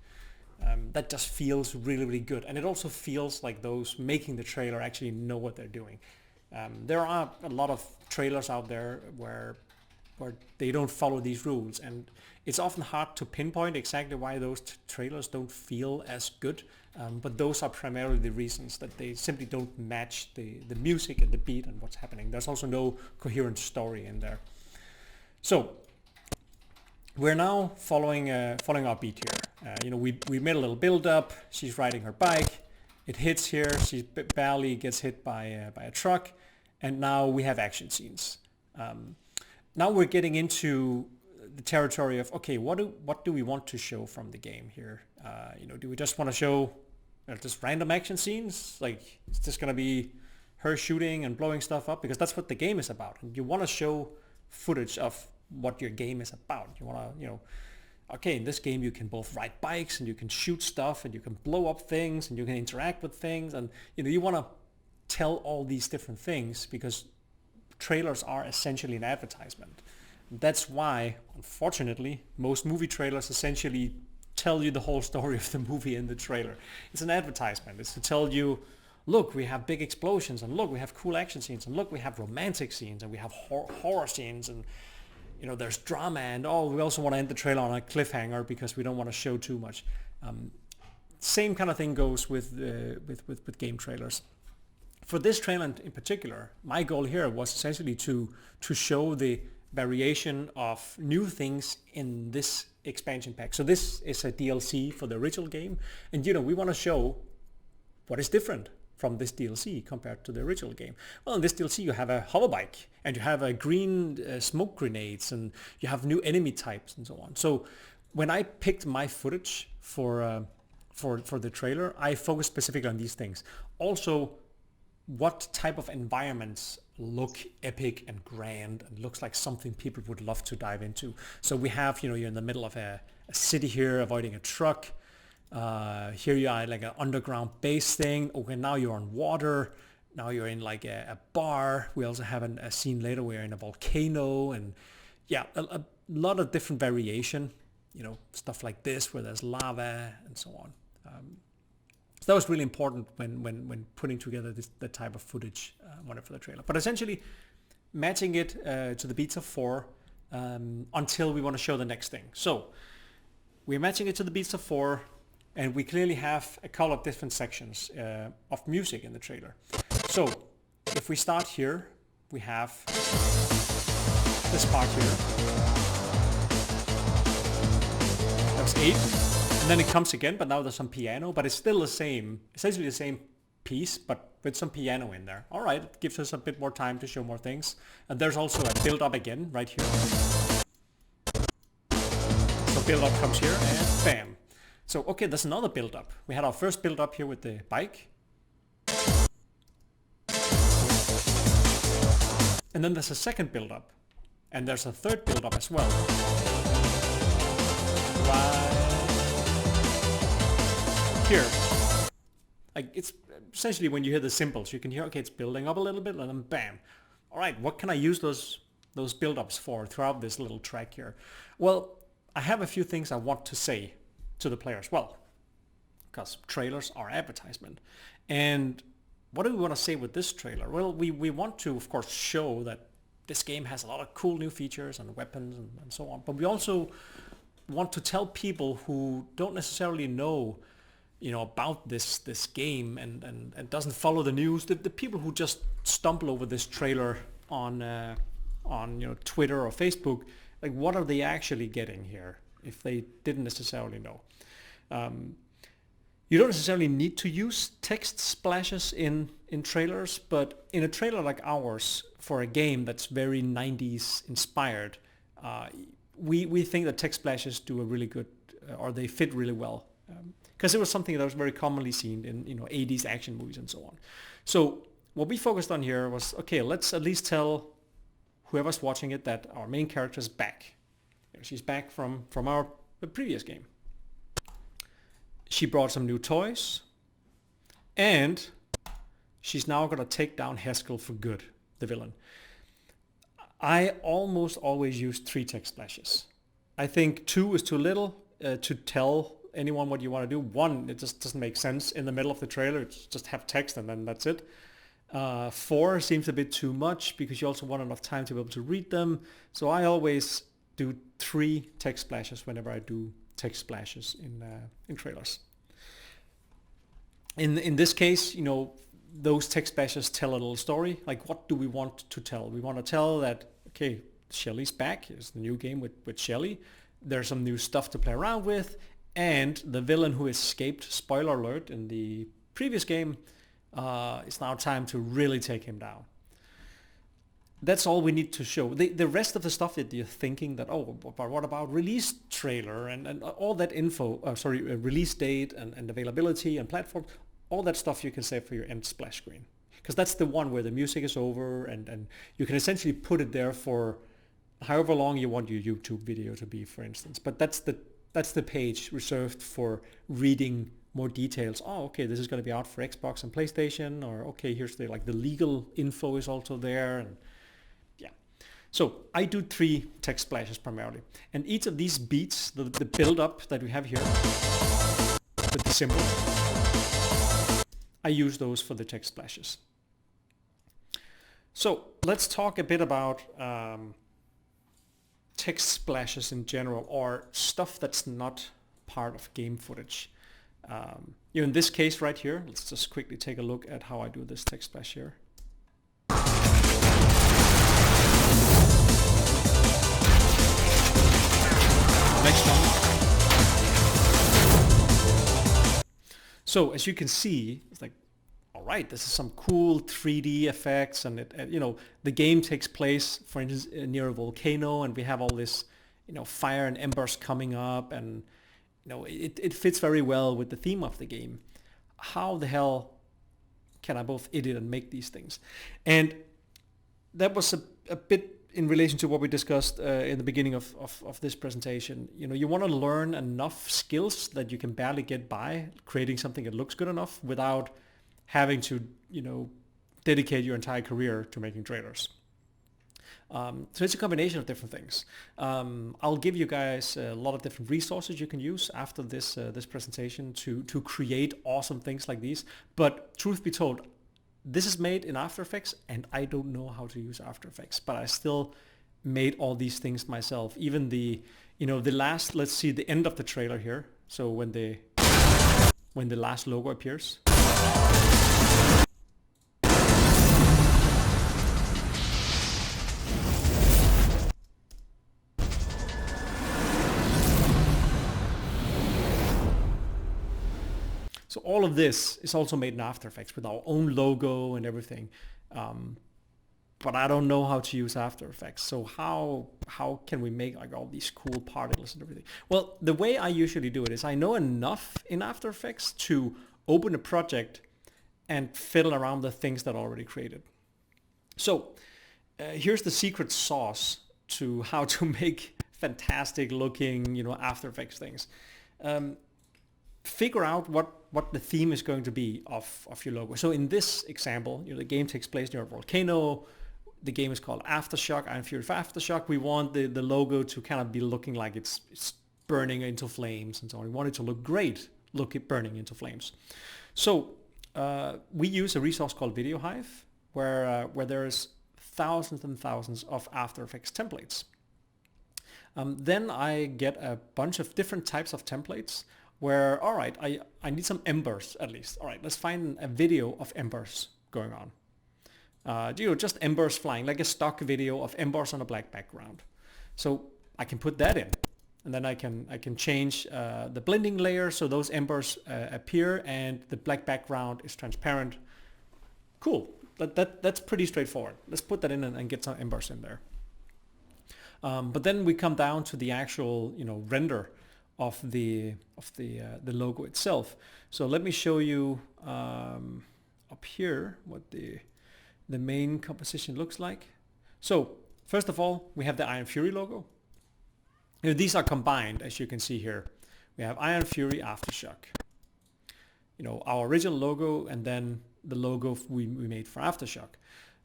That just feels really, really good. And it also feels like those making the trailer actually know what they're doing. There are a lot of trailers out there where they don't follow these rules, and it's often hard to pinpoint exactly why those trailers don't feel as good, but those are primarily the reasons that they simply don't match the music and the beat and what's happening. There's also no coherent story in there. So we're now following our beat here. We made a little build up. She's riding her bike. It hits here. She barely gets hit by a truck, and now we have action scenes. Now we're getting into the territory of, okay, what do we want to show from the game here? Do we just want to show just random action scenes? Like, it's just gonna be her shooting and blowing stuff up, because that's what the game is about. And you want to show footage of what your game is about. You want to, okay, in this game you can both ride bikes and you can shoot stuff and you can blow up things and you can interact with things, and you want to tell all these different things because trailers are essentially an advertisement. That's why, unfortunately, most movie trailers essentially tell you the whole story of the movie in the trailer. It's an advertisement. It's to tell you, look, we have big explosions, and look, we have cool action scenes, and look, we have romantic scenes, and we have horror scenes, and there's drama, and we also want to end the trailer on a cliffhanger because we don't want to show too much. Same kind of thing goes with game trailers. For this trailer in particular, my goal here was essentially to show the variation of new things in this expansion pack. So this is a DLC for the original game, and we want to show what is different from this DLC compared to the original game. Well, in this DLC you have a hoverbike, and you have a green smoke grenades, and you have new enemy types and so on. So when I picked my footage for the trailer, I focused specifically on these things. Also, what type of environments look epic and grand and looks like something people would love to dive into. So we have, you're in the middle of a city here, avoiding a truck. Here you are like an underground base thing. Okay, now you're on water. Now you're in like a bar. We also have a scene later where you're in a volcano, and a lot of different variation, stuff like this where there's lava and so on. So that was really important when putting together that type of footage for the trailer. But essentially matching it to the beats of 4 until we want to show the next thing. So we're matching it to the beats of 4, and we clearly have a couple of different sections of music in the trailer. So if we start here, we have this part here. That's 8. And then it comes again, but now there's some piano, but it's still essentially the same piece, but with some piano in there. All right, it gives us a bit more time to show more things. And there's also a build up again right here. So build up comes here, and bam. So, okay, there's another build up. We had our first build up here with the bike. And then there's a second build up. And there's a third build up as well. Right here. Like, it's essentially when you hear the cymbals, you can hear, okay, it's building up a little bit, and then bam. All right, what can I use those build-ups for throughout this little track here? Well, I have a few things I want to say to the players. Well, because trailers are advertisement. And what do we want to say with this trailer? Well, we want to, of course, show that this game has a lot of cool new features and weapons and so on. But we also want to tell people who don't necessarily know about this game and doesn't follow the news, the people who just stumble over this trailer on Twitter or Facebook, like, what are they actually getting here if they didn't necessarily know? You don't necessarily need to use text splashes in trailers, but in a trailer like ours for a game that's very 90s inspired, we think that text splashes do a really good, or they fit really well. Because it was something that was very commonly seen in 80s action movies and so on. So what we focused on here was, okay, let's at least tell whoever's watching it that our main character is back. She's back from our previous game. She brought some new toys, and she's now going to take down Haskell for good, the villain. I almost always use 3 text splashes. I think 2 is too little to tell anyone what you want to do. 1, it just doesn't make sense in the middle of the trailer. It's just have text and then that's it. 4 seems a bit too much because you also want enough time to be able to read them. So I always do 3 text splashes whenever I do text splashes in trailers. In this case, you know, those text splashes tell a little story. Like, what do we want to tell? We want to tell that, okay, Shelly's back. It's the new game with Shelly. There's some new stuff to play around with. And the villain who escaped, spoiler alert, in the previous game, it's now time to really take him down. That's all we need to show. The rest of the stuff that you're thinking that, oh, but what about release trailer and all that info, release date and availability and platform, all that stuff you can save for your end splash screen. Because that's the one where the music is over and you can essentially put it there for however long you want your YouTube video to be, for instance. But that's the page reserved for reading more details. Oh, okay, this is going to be out for Xbox and PlayStation, or okay, here's the legal info is also there, and yeah. So I do 3 text splashes primarily, and each of these beats, the build up that we have here with the symbol, I use those for the text splashes. So let's talk a bit about text splashes in general, or stuff that's not part of game footage. In this case right here, let's just quickly take a look at how I do this text splash here. Next one. So as you can see, it's like, all right, this is some cool 3D effects, and the game takes place, for instance, near a volcano, and we have all this, fire and embers coming up, and it fits very well with the theme of the game. How the hell can I both edit and make these things? And that was a bit in relation to what we discussed in the beginning of this presentation. You want to learn enough skills that you can barely get by creating something that looks good enough without having to, dedicate your entire career to making trailers. So it's a combination of different things. I'll give you guys a lot of different resources you can use after this presentation to create awesome things like these. But truth be told, this is made in After Effects, and I don't know how to use After Effects, but I still made all these things myself. Even the last, let's see the end of the trailer here. So when the last logo appears. So all of this is also made in After Effects with our own logo and everything. But I don't know how to use After Effects. So how can we make all these cool particles and everything? Well, the way I usually do it is I know enough in After Effects to open a project and fiddle around the things that are already created. So here's the secret sauce to how to make fantastic looking, After Effects things. Figure out what the theme is going to be of your logo. So in this example, the game takes place near a volcano. The game is called Aftershock, Iron Fury for Aftershock. We want the logo to kind of be looking like it's burning into flames and so on. We want it to look great, burning into flames. So we use a resource called Video Hive, where there's thousands and thousands of After Effects templates. Then I get a bunch of different types of templates where, all right, I need some embers at least. All right, let's find a video of embers going on. Just embers flying, like a stock video of embers on a black background. So I can put that in, and then I can change the blending layer so those embers appear and the black background is transparent. Cool. That's pretty straightforward. Let's put that in and get some embers in there. But then we come down to the actual render of the logo itself. So let me show you up here what the main composition looks like. So first of all, we have the Iron Fury logo. These are combined, as you can see here. We have Iron Fury Aftershock. Our original logo, and then the logo we made for Aftershock.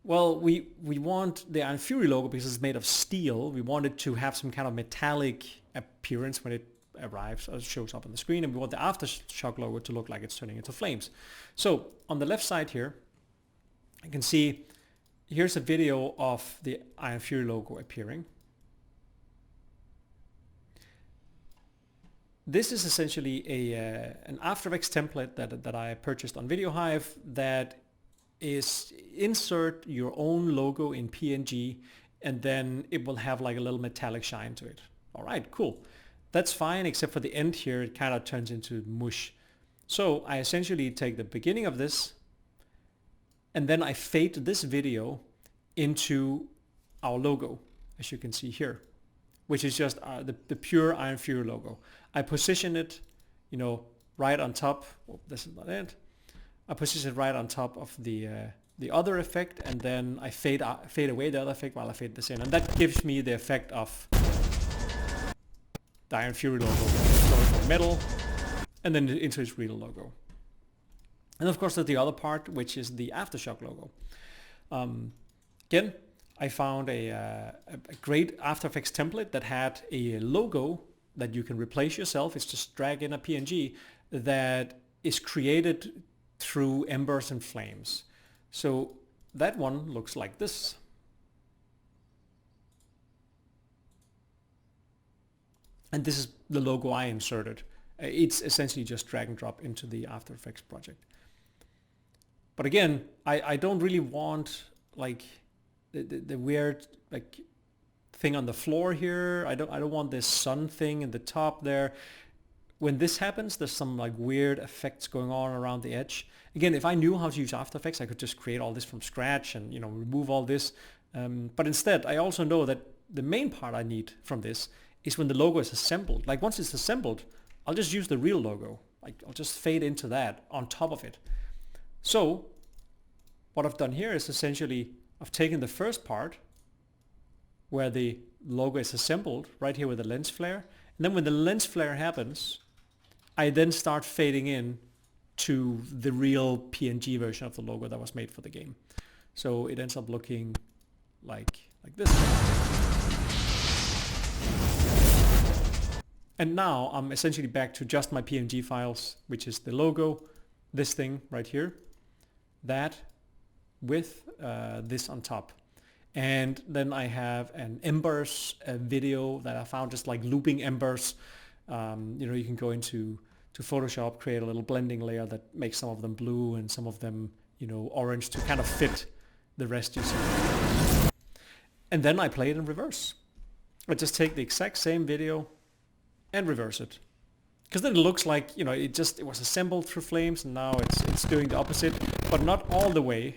Well, we want the Iron Fury logo because it's made of steel. We want it to have some kind of metallic appearance when it arrives or shows up on the screen, and we want the Aftershock logo to look like it's turning into flames. So on the left side here, I can see here's a video of the Iron Fury logo appearing. This is essentially an After Effects template that I purchased on VideoHive that is insert your own logo in PNG, and then it will have like a little metallic shine to it. All right, cool. That's fine, except for the end here, it kind of turns into mush. So I essentially take the beginning of this, and then I fade this video into our logo, as you can see here, which is just the pure Iron Fury logo. I position it, you know, right on top. Oh, this is not it. I position it right on top of the other effect, and then I fade away the other effect while I fade this in, and that gives me the effect of the Iron Fury logo going from metal and then into its real logo. And of course there's the other part, which is the Aftershock logo. Again, I found a great After Effects template that had a logo that you can replace yourself. It's just drag in a PNG that is created through embers and flames. So that one looks like this. And this is the logo I inserted. It's essentially just drag and drop into the After Effects project. But again, I don't really want like the weird like thing on the floor here. I don't want this sun thing in the top there. When this happens, there's some like weird effects going on around the edge. Again, if I knew how to use After Effects, I could just create all this from scratch and, you know, remove all this. But instead, I also know that the main part I need from this is when the logo is assembled. Like once it's assembled, I'll just use the real logo. Like I'll just fade into that on top of it. So what I've done here is essentially I've taken the first part where the logo is assembled right here with the lens flare. And then when the lens flare happens, I then start fading in to the real PNG version of the logo that was made for the game. So it ends up looking like this. And now I'm essentially back to just my PNG files, which is the logo, this thing right here, that with this on top. And then I have an embers video that I found, just like looping embers. You know, you can go into Photoshop, create a little blending layer that makes some of them blue and some of them, you know, orange to kind of fit the rest you see. And then I play it in reverse. I just take the exact same video and reverse it. Because then it looks like, you know, it was assembled through flames, and now it's doing the opposite, but not all the way.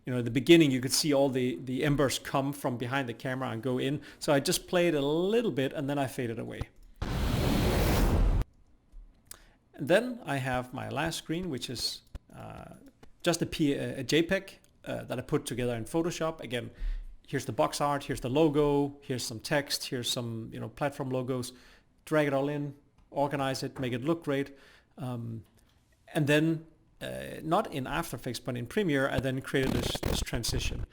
You know, at the beginning you could see all the embers come from behind the camera and go in. So I just played a little bit and then I faded away. And then I have my last screen, which is just a JPEG that I put together in Photoshop. Again, here's the box art, here's the logo, here's some text, here's some, you know, platform logos. Drag it all in, organize it, make it look great. And then, not in After Effects, but in Premiere, I then created this transition.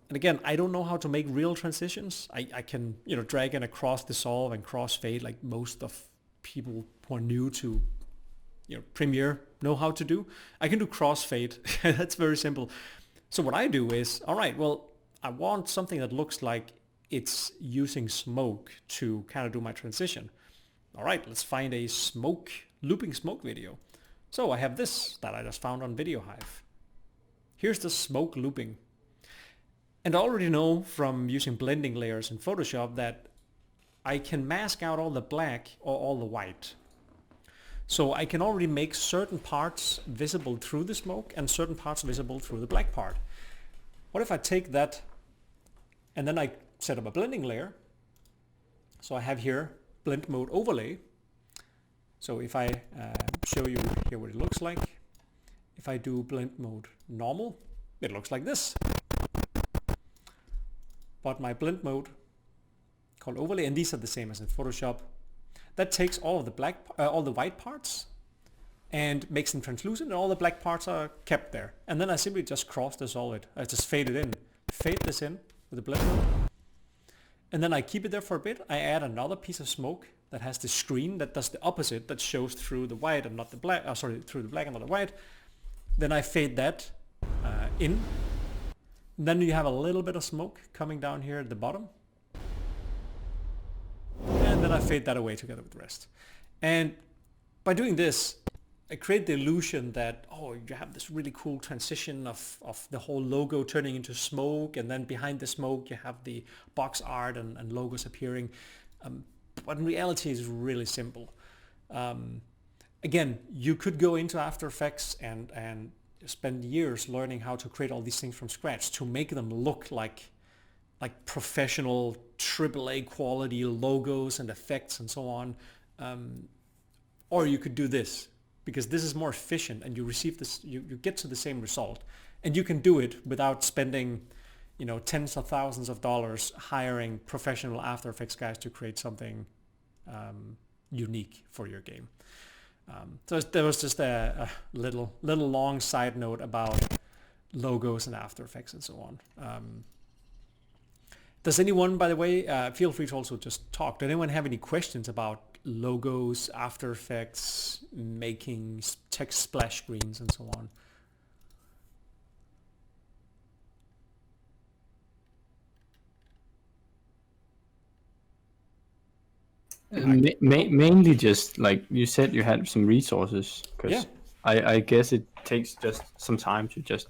And again, I don't know how to make real transitions. I can, you know, drag in a cross dissolve and crossfade like most of people who are new to, you know, Premiere know how to do. I can do crossfade. That's very simple. So what I do is, all right, well, I want something that looks like it's using smoke to kind of do my transition. All right, let's find a looping smoke video. So I have this that I just found on VideoHive. Here's the smoke looping. And I already know from using blending layers in Photoshop that I can mask out all the black or all the white. So I can already make certain parts visible through the smoke and certain parts visible through the black part. What if I take that and then I set up a blending layer? So I have here blend mode overlay. So if I show you here what it looks like, if I do blend mode normal, it looks like this. But my blend mode called overlay, and these are the same as in Photoshop, that takes all of the all the white parts and makes them translucent, and all the black parts are kept there. And then I simply just cross dissolve it. I just fade it in, fade this in with the blend mode. And then I keep it there for a bit. I add another piece of smoke that has the screen that does the opposite, that shows through the white and not the black, through the black and not the white. Then I fade that in Then you have a little bit of smoke coming down here at the bottom. And then I fade that away together with the rest. And by doing this, I create the illusion that, oh, you have this really cool transition of the whole logo turning into smoke, and then behind the smoke you have the box art and logos appearing. But in reality it's really simple. Again, you could go into After Effects and spend years learning how to create all these things from scratch to make them look like professional AAA quality logos and effects and so on. Or you could do this, because this is more efficient and you receive this, you get to the same result, and you can do it without spending, tens of thousands of dollars hiring professional After Effects guys to create something unique for your game. So there was just a little long side note about logos and After Effects and so on. Does anyone, by the way, feel free to also just talk. Does anyone have any questions about logos, After Effects, making text splash screens and so on? Mainly just like you said, you had some resources, because Yeah. I guess it takes just some time to just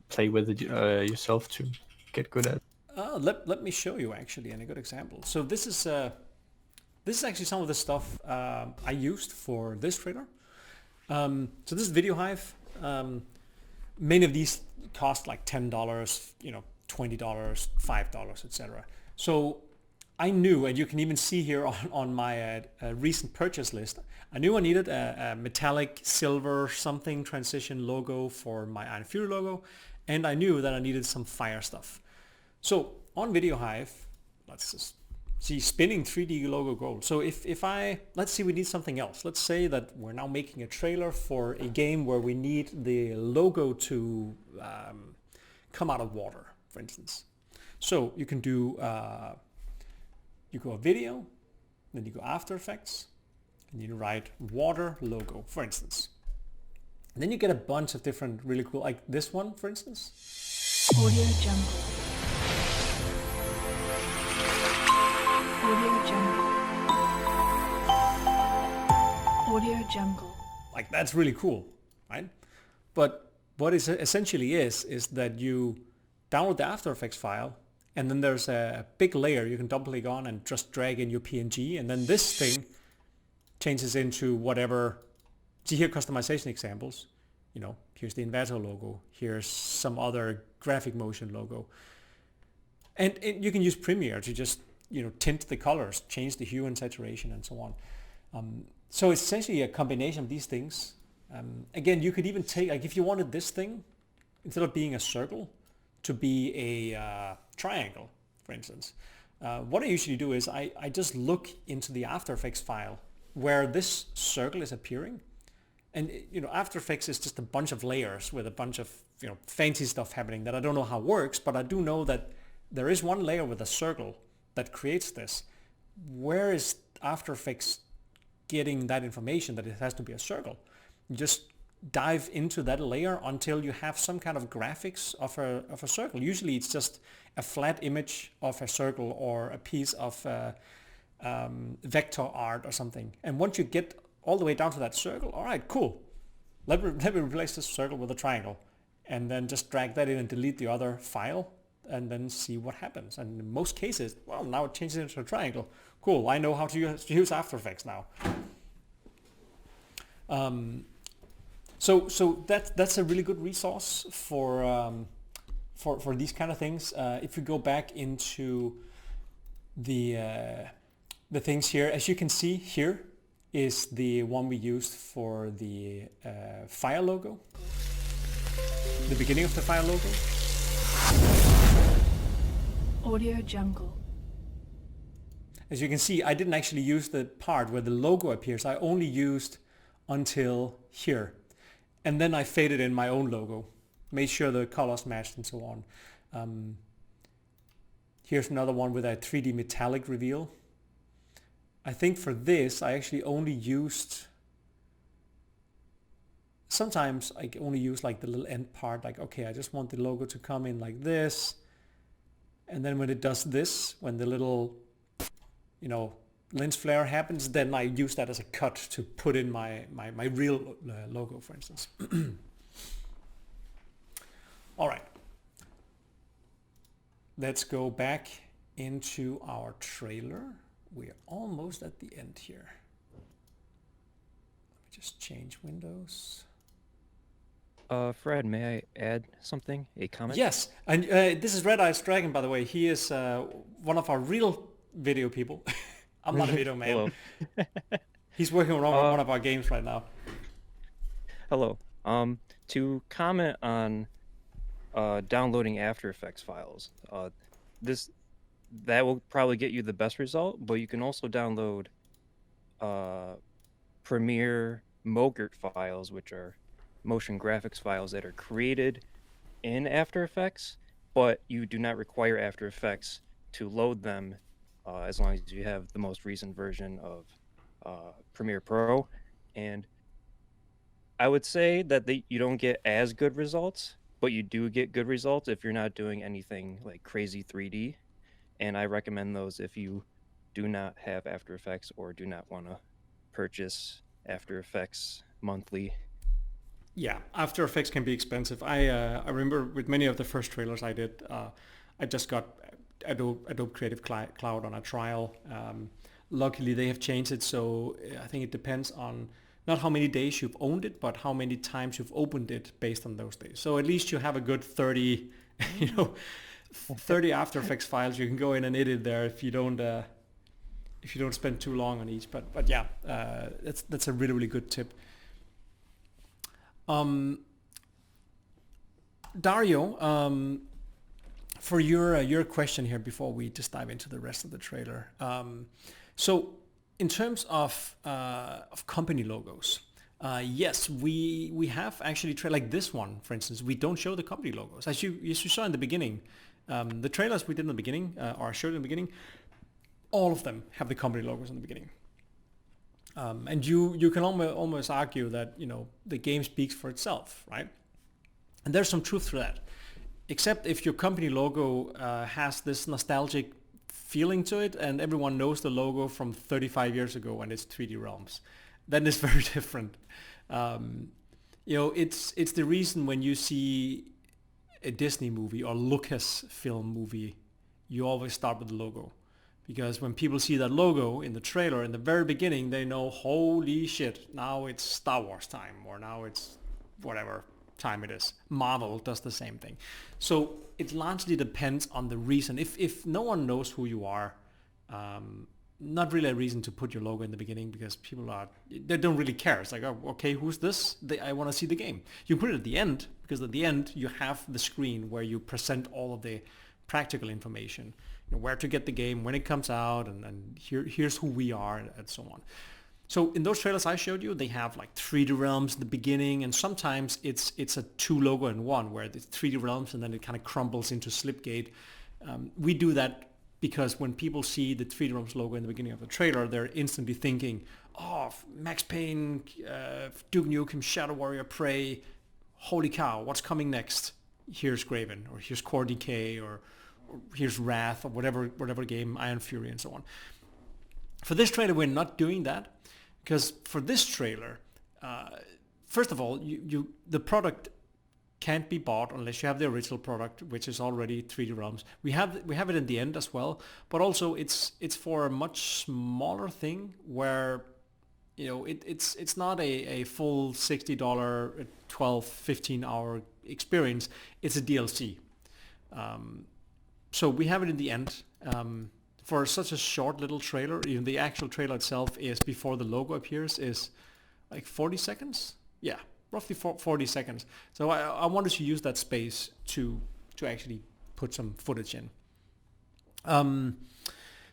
play with it yourself to get good at it. Let me show you actually in a good example. So this is actually some of the stuff I used for this trailer. So this is Video Hive. Many of these cost like $10, $20, $5, etc. So I knew, and you can even see here on my recent purchase list, I knew I needed a metallic silver something transition logo for my Iron Fury logo, and I knew that I needed some fire stuff. So on Video Hive, let's just see, spinning 3D logo gold. So if let's see, we need something else. Let's say that we're now making a trailer for a game where we need the logo to come out of water, for instance. So you can do, you go video, then you go After Effects, and you write water logo, for instance. And then you get a bunch of different really cool, like this one, for instance. Audio Jungle. Audio Jungle. Audio Jungle. Like that's really cool, right? But what it essentially is that you download the After Effects file, and then there's a big layer you can double click on and just drag in your PNG, and then this thing changes into whatever. See here, customization examples. Here's the Invato logo. Here's some other graphic motion logo. And you can use Premiere to just tint the colors, change the hue and saturation and so on. So it's essentially a combination of these things. Again, you could even take, like if you wanted this thing, instead of being a circle, to be a triangle, for instance. What I usually do is I just look into the After Effects file where this circle is appearing. And After Effects is just a bunch of layers with a bunch of fancy stuff happening that I don't know how it works, but I do know that there is one layer with a circle that creates this. Where is After Effects getting that information that it has to be a circle? You just dive into that layer until you have some kind of graphics of a circle. Usually it's just a flat image of a circle or a piece of vector art or something. And once you get all the way down to that circle, all right, cool. Let me replace this circle with a triangle, and then just drag that in and delete the other file, and then see what happens. And in most cases, well, now it changes into a triangle. Cool, I know how to use After Effects now. So that's a really good resource for these kind of things. If you go back into the things here, as you can see here is the one we used for the fire logo, the beginning of the fire logo. Audio Jungle. As you can see, I didn't actually use the part where the logo appears. I only used until here. And then I faded in my own logo, made sure the colors matched and so on. Here's another one with a 3D metallic reveal. I think for this, I actually only used sometimes I only use like the little end part, like, okay, I just want the logo to come in like this. And then when it does this, when the little, lens flare happens, then I use that as a cut to put in my real logo, for instance. All right. Let's go back into our trailer. We're almost at the end here. Let me just change windows. Fred, may I add something? A comment? Yes, and this is Red Eyes Dragon, by the way. He is one of our real video people. I'm not a video man. He's working on one of our games right now. Hello. To comment on downloading After Effects files, that will probably get you the best result, but you can also download Premiere Mogurt files, which are motion graphics files that are created in After Effects, but you do not require After Effects to load them as long as you have the most recent version of Premiere Pro. And I would say that you don't get as good results, but you do get good results if you're not doing anything like crazy 3D. And I recommend those if you do not have After Effects or do not want to purchase After Effects monthly. Yeah, After Effects can be expensive. I remember with many of the first trailers I did, I just got Adobe Creative Cloud on a trial. Luckily, they have changed it, so I think it depends on not how many days you've owned it, but how many times you've opened it based on those days. So at least you have a good 30, 30 After Effects files you can go in and edit there if you don't spend too long on each. But yeah, that's a really, really good tip. Dario, for your question here before we just dive into the rest of the trailer. So in terms of company logos, yes, we have actually like this one, for instance. We don't show the company logos as you saw in the beginning. The trailers we did in the beginning or showed in the beginning, all of them have the company logos in the beginning. And you can almost argue that the game speaks for itself, right? And there's some truth to that. Except if your company logo has this nostalgic feeling to it, and everyone knows the logo from 35 years ago and it's 3D Realms, then it's very different. It's the reason when you see a Disney movie or Lucasfilm movie, you always start with the logo. Because when people see that logo in the trailer in the very beginning, they know, holy shit, now it's Star Wars time, or now it's whatever time it is. Marvel does the same thing. So it largely depends on the reason. If no one knows who you are, not really a reason to put your logo in the beginning, because they don't really care. It's like, oh, okay, who's this? I want to see the game. You put it at the end, because at the end you have the screen where you present all of the practical information. Where to get the game, when it comes out, and here's who we are, and so on. So in those trailers I showed you, they have like 3D Realms in the beginning, and sometimes it's a two logo in one, where it's 3D Realms and then it kind of crumbles into Slipgate. We do that because when people see the 3D Realms logo in the beginning of the trailer, they're instantly thinking, oh, Max Payne, Duke Nukem, Shadow Warrior, Prey, holy cow, what's coming next? Here's Graven, or here's Core Decay, or here's Wrath, or whatever game, Iron Fury, and so on. For this trailer, we're not doing that, because for this trailer, first of all, the product can't be bought unless you have the original product, which is already 3D Realms. We have it in the end as well, but also it's for a much smaller thing where it's not a full $60 12 15 hour experience. It's a DLC. So we have it in the end. For such a short little trailer, even the actual trailer itself is, before the logo appears, is like 40 seconds. Yeah, roughly 40 seconds. So I wanted to use that space to actually put some footage in.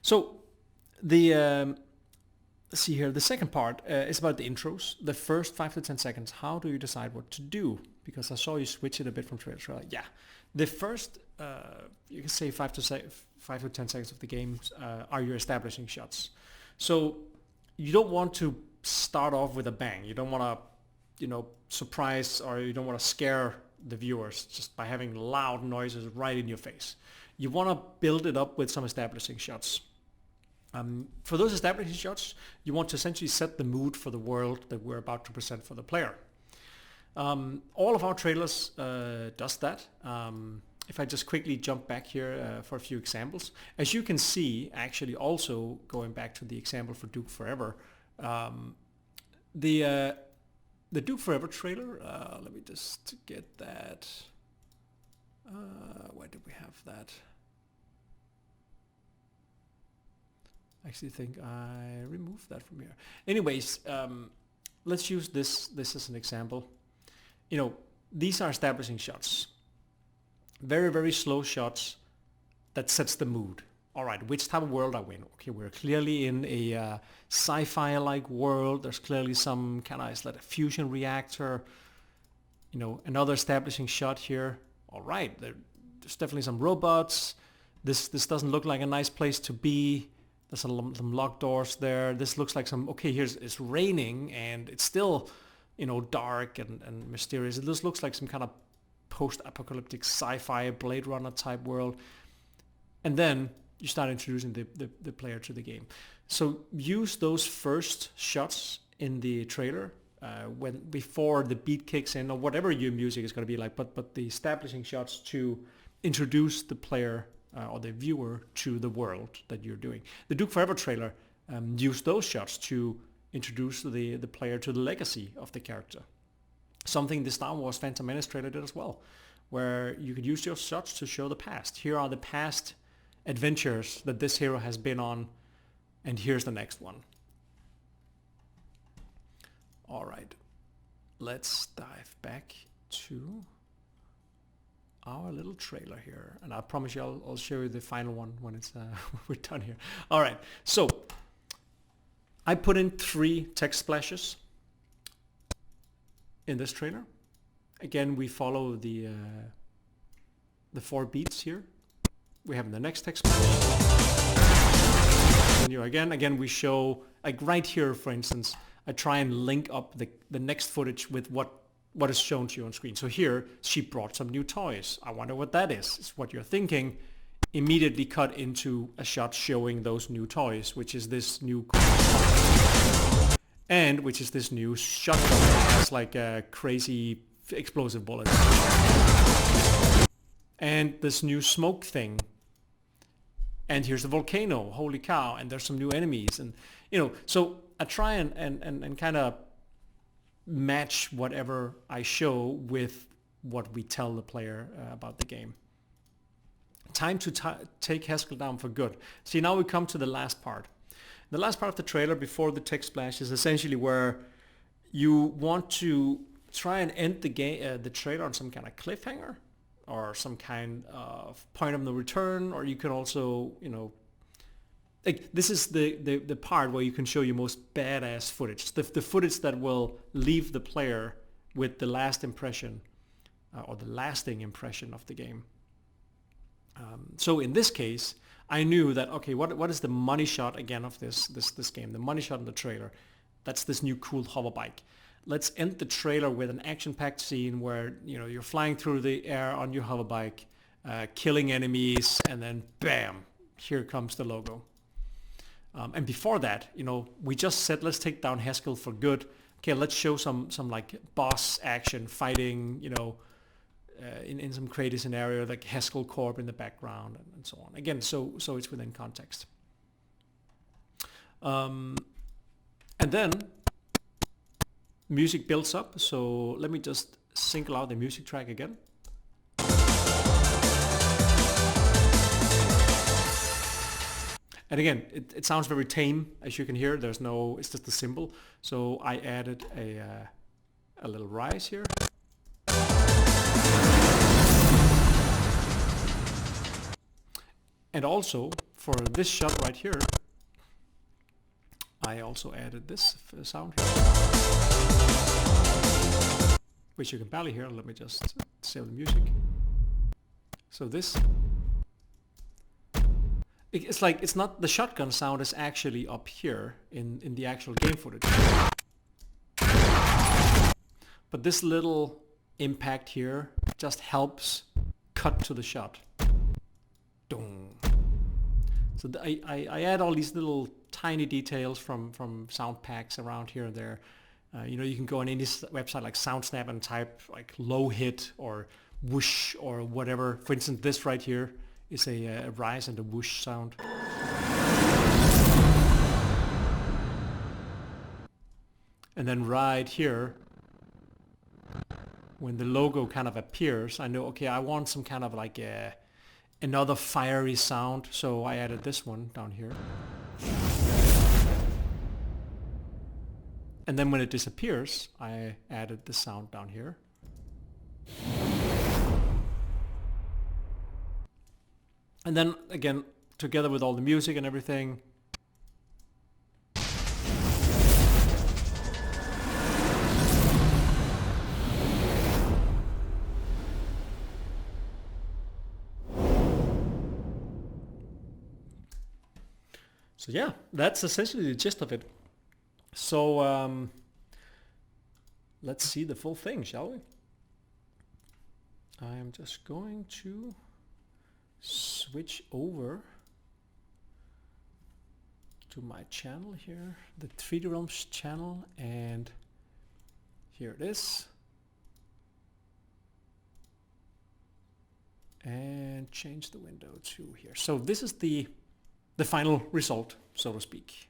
So the let's see here. The second part is about the intros. The first 5 to 10 seconds. How do you decide what to do? Because I saw you switch it a bit from trailer to trailer. Yeah, the first you can say 5 to 10 seconds of the game are your establishing shots. So you don't want to start off with a bang. You don't want to surprise, or you don't want to scare the viewers just by having loud noises right in your face. You want to build it up with some establishing shots. For those establishing shots, you want to essentially set the mood for the world that we're about to present for the player. All of our trailers does that. If I just quickly jump back here for a few examples. As you can see, actually also going back to the example for Duke Forever, the Duke Forever trailer, let me just get that. Where did we have that? I actually think I removed that from here. Anyways, let's use this as an example. These are establishing shots. Very, very slow shots that sets the mood. All right, which type of world are we in? Okay, we're clearly in a sci-fi-like world. There's clearly some kind of, it's like a fusion reactor. Another establishing shot here. All right, there's definitely some robots. This doesn't look like a nice place to be. There's some locked doors there. This looks like it's raining and it's still, dark and mysterious. This looks like some kind of post-apocalyptic sci-fi Blade Runner type world. And then you start introducing the player to the game. So use those first shots in the trailer before the beat kicks in, or whatever your music is going to be like, but the establishing shots to introduce the player or the viewer to the world that you're doing. The Duke Forever trailer used those shots to introduce the player to the legacy of the character. Something the Star Wars Phantom Menace trailer did as well, where you could use your shots to show the past. Here are the past adventures that this hero has been on, and here's the next one. All right, let's dive back to our little trailer here, and I promise you I'll show you the final one when it's we're done here. All right, so I put in 3 text splashes in this trailer. Again, we follow the 4 beats here. We have the next text splash. Continue again we show, like right here for instance, I try and link up the next footage with what is shown to you on screen. So here, she brought some new toys. I wonder what that is. It's what you're thinking. Immediately cut into a shot showing those new toys, which is this new and which is this new shotgun that has like a crazy explosive bullets. And this new smoke thing. And here's the volcano. Holy cow. And there's some new enemies. And so I try and kind of match whatever I show with what we tell the player about the game. Time to take Haskell down for good. See, now we come to the last part. The last part of the trailer before the text splash is essentially where you want to try and end the trailer on some kind of cliffhanger or some kind of point of no return, or you can also, like this is the part where you can show your most badass footage, the footage that will leave the player with the last impression or the lasting impression of the game. So in this case, I knew that, okay, what is the money shot again of this game? The money shot in the trailer, that's this new cool hover bike. Let's end the trailer with an action-packed scene where you're flying through the air on your hover bike, killing enemies, and then bam, here comes the logo. And before that, we just said let's take down Haskell for good. Okay, let's show some like boss action, fighting, in some creative scenario like Haskell Corp in the background and so on. Again, so it's within context. And then music builds up. So let me just single out the music track again. And again, it sounds very tame, as you can hear. It's just a cymbal. So I added a little rise here. And also, for this shot right here, I also added this sound here, which you can barely hear. Let me just save the music. So this, it's like, it's not, the shotgun sound is actually up here in the actual game footage. but this little impact here just helps cut to the shot. Dong. So I add all these little tiny details from sound packs around here and there. You can go on any website like SoundSnap and type like low hit or whoosh or whatever. For instance, this right here is a rise and a whoosh sound. And then right here, when the logo kind of appears, I know, okay, I want some kind of like another fiery sound, so I added this one down here. And then when it disappears, I added the sound down here. And then again, together with all the music and everything, so yeah, that's essentially the gist of it. So let's see the full thing, shall we? I'm just going to switch over to my channel here, the 3D Realms channel, and here it is. And change the window to here. So this is the final result, so to speak.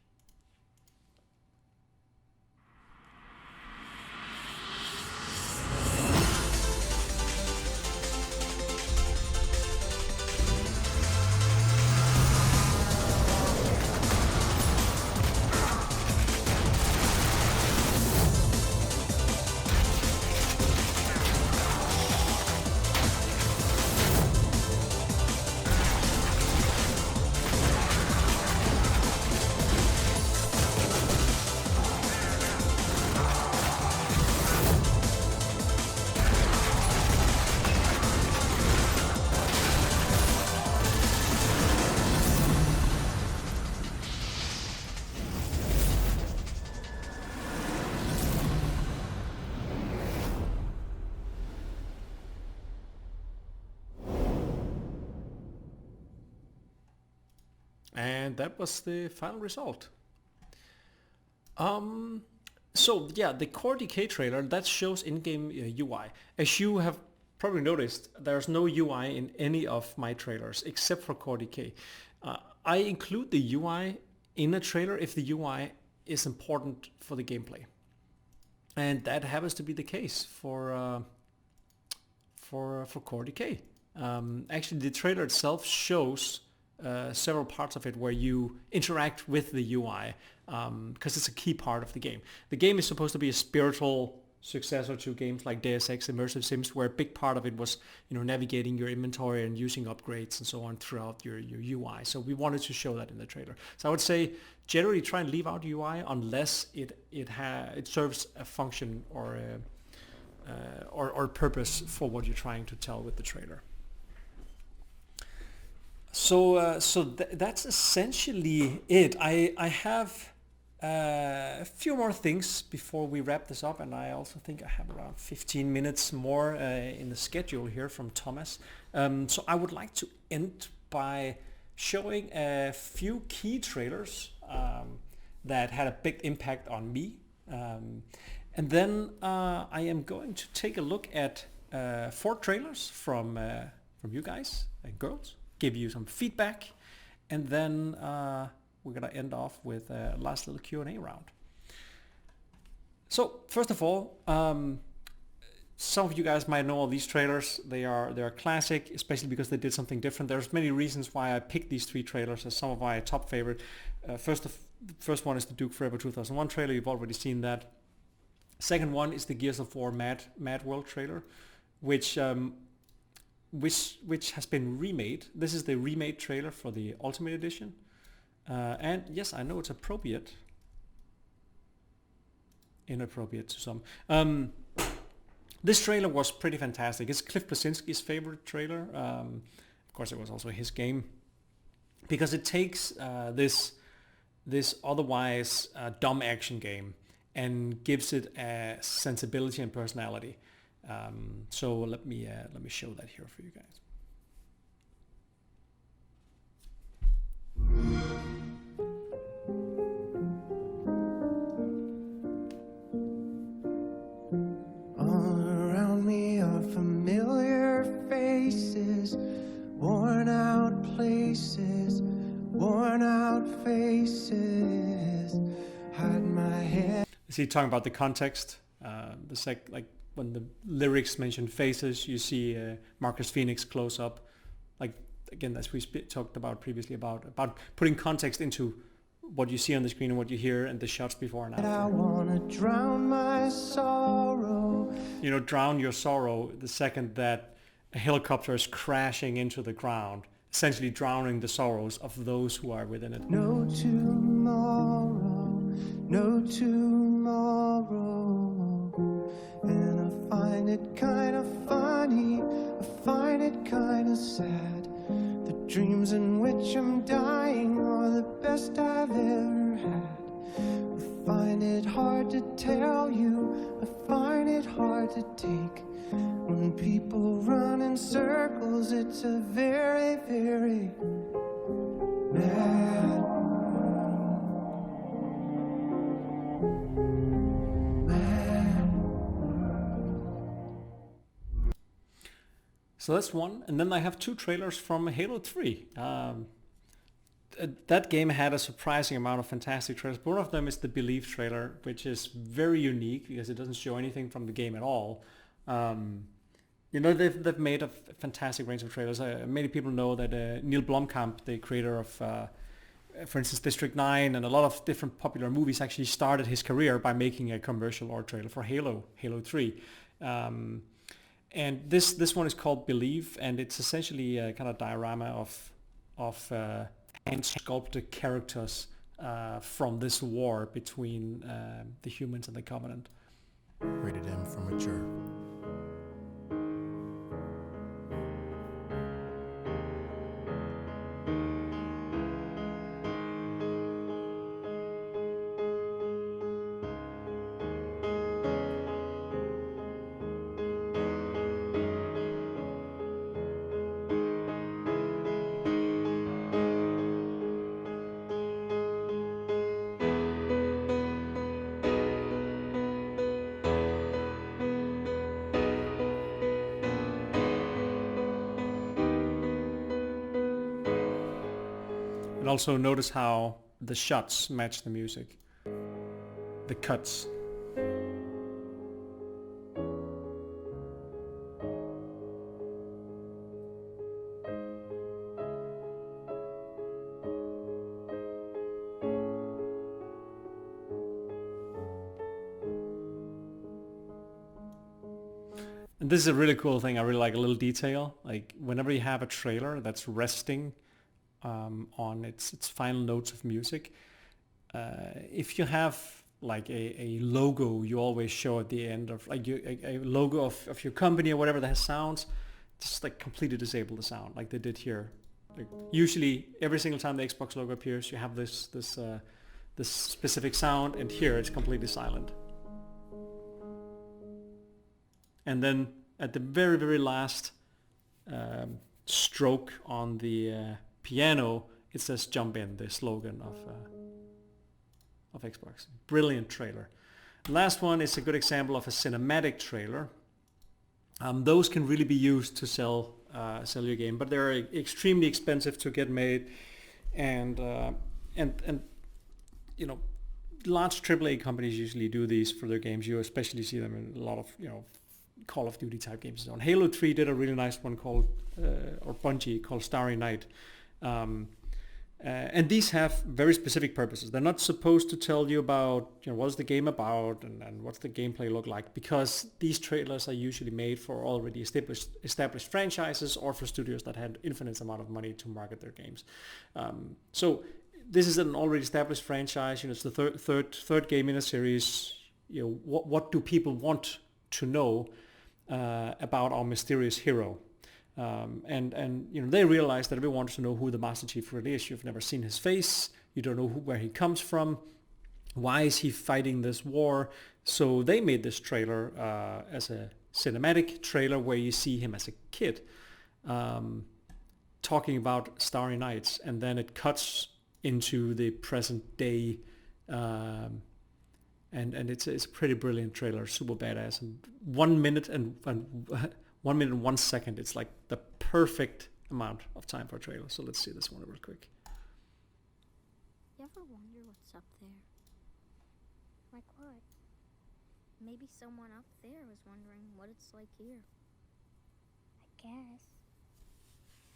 And that was the final result. So yeah, the Core Decay trailer, that shows in-game UI. As you have probably noticed, there's no UI in any of my trailers except for Core Decay. I include the UI in a trailer if the UI is important for the gameplay. And that happens to be the case for Core Decay. Actually, the trailer itself shows several parts of it where you interact with the UI, because it's a key part of the game. The game is supposed to be a spiritual successor to games like Deus Ex Immersive Sims, where a big part of it was, navigating your inventory and using upgrades and so on throughout your UI. So we wanted to show that in the trailer. So I would say generally try and leave out UI unless it serves a function or a purpose for what you're trying to tell with the trailer. So that's essentially it. I have a few more things before we wrap this up, and I also think I have around 15 minutes more in the schedule here from Thomas. So I would like to end by showing a few key trailers that had a big impact on me. And then I am going to take a look at 4 trailers from you guys and girls, give you some feedback, and then we're gonna end off with a last little Q&A round. So first of all, some of you guys might know all these trailers. They are classic, especially because they did something different. There's many reasons why I picked these 3 trailers as some of my top favorite. First one is the Duke Forever 2001 trailer. You've already seen that. Second one is the Gears of War Mad World trailer, which has been remade. This is the remade trailer for the Ultimate Edition. And yes, I know it's inappropriate to some. This trailer was pretty fantastic. It's Cliff Bleszinski's favorite trailer. Of course, it was also his game, because it takes this otherwise dumb action game and gives it a sensibility and personality. So let me show that here for you guys. All around me are familiar faces, worn out places, worn out faces. Hide my head. See, talking about the context, like when the lyrics mention faces, you see Marcus Phoenix close up, like again as we talked about previously about putting context into what you see on the screen and what you hear and the shots before and after. I wanna drown my sorrow. You know, drown your sorrow the second that a helicopter is crashing into the ground, essentially drowning the sorrows of those who are within it. No tomorrow, no tomorrow. And I find it kind of funny, I find it kind of sad. The dreams in which I'm dying are the best I've ever had. I find it hard to tell you, I find it hard to take. When people run in circles, it's a very, very mad So that's one, and then I have two trailers from Halo 3. That game had a surprising amount of fantastic trailers. One of them is the Believe trailer, which is very unique because it doesn't show anything from the game at all. You know, they've made a fantastic range of trailers. Many people know that Neil Blomkamp, the creator of, for instance, District 9 and a lot of different popular movies, actually started his career by making a commercial or trailer for Halo 3. And this one is called Believe, and it's essentially a kind of diorama of hand-sculpted characters from this war between the humans and the Covenant. Rated M for mature. And also notice how the shots match the music, the cuts. And this is a really cool thing. I really like a little detail. Like whenever you have a trailer that's resting on its final notes of music, if you have like a logo you always show at the end of like a logo of your company or whatever that has sounds, just like completely disable the sound like they did here. Like usually every single time the Xbox logo appears you have this specific sound, and here it's completely silent. And then at the very, very last stroke on the piano, it says "Jump In," the slogan of Xbox. Brilliant trailer. Last one is a good example of a cinematic trailer. Those can really be used to sell your game, but they're extremely expensive to get made, and you know, large AAA companies usually do these for their games. You especially see them in a lot of Call of Duty type games. On Halo 3 did a really nice one called or Bungie called Starry Night. And these have very specific purposes. They're not supposed to tell you about what's the game about and what's the gameplay look like, because these trailers are usually made for already established franchises or for studios that had infinite amount of money to market their games. So this is an already established franchise. It's the third game in a series. What do people want to know about our mysterious hero? And they realize that everyone wants to know who the Master Chief really is. You've never seen his face, you don't know where he comes from, Why is he fighting this war? So they made this trailer as a cinematic trailer where you see him as a kid talking about Starry Nights, and then it cuts into the present day, and it's a pretty brilliant trailer, super badass. And 1 minute and 1 minute and 1 second, it's like the perfect amount of time for a trailer. So let's see this one real quick. You ever wonder what's up there? Like what? Maybe someone up there is wondering what it's like here. I guess.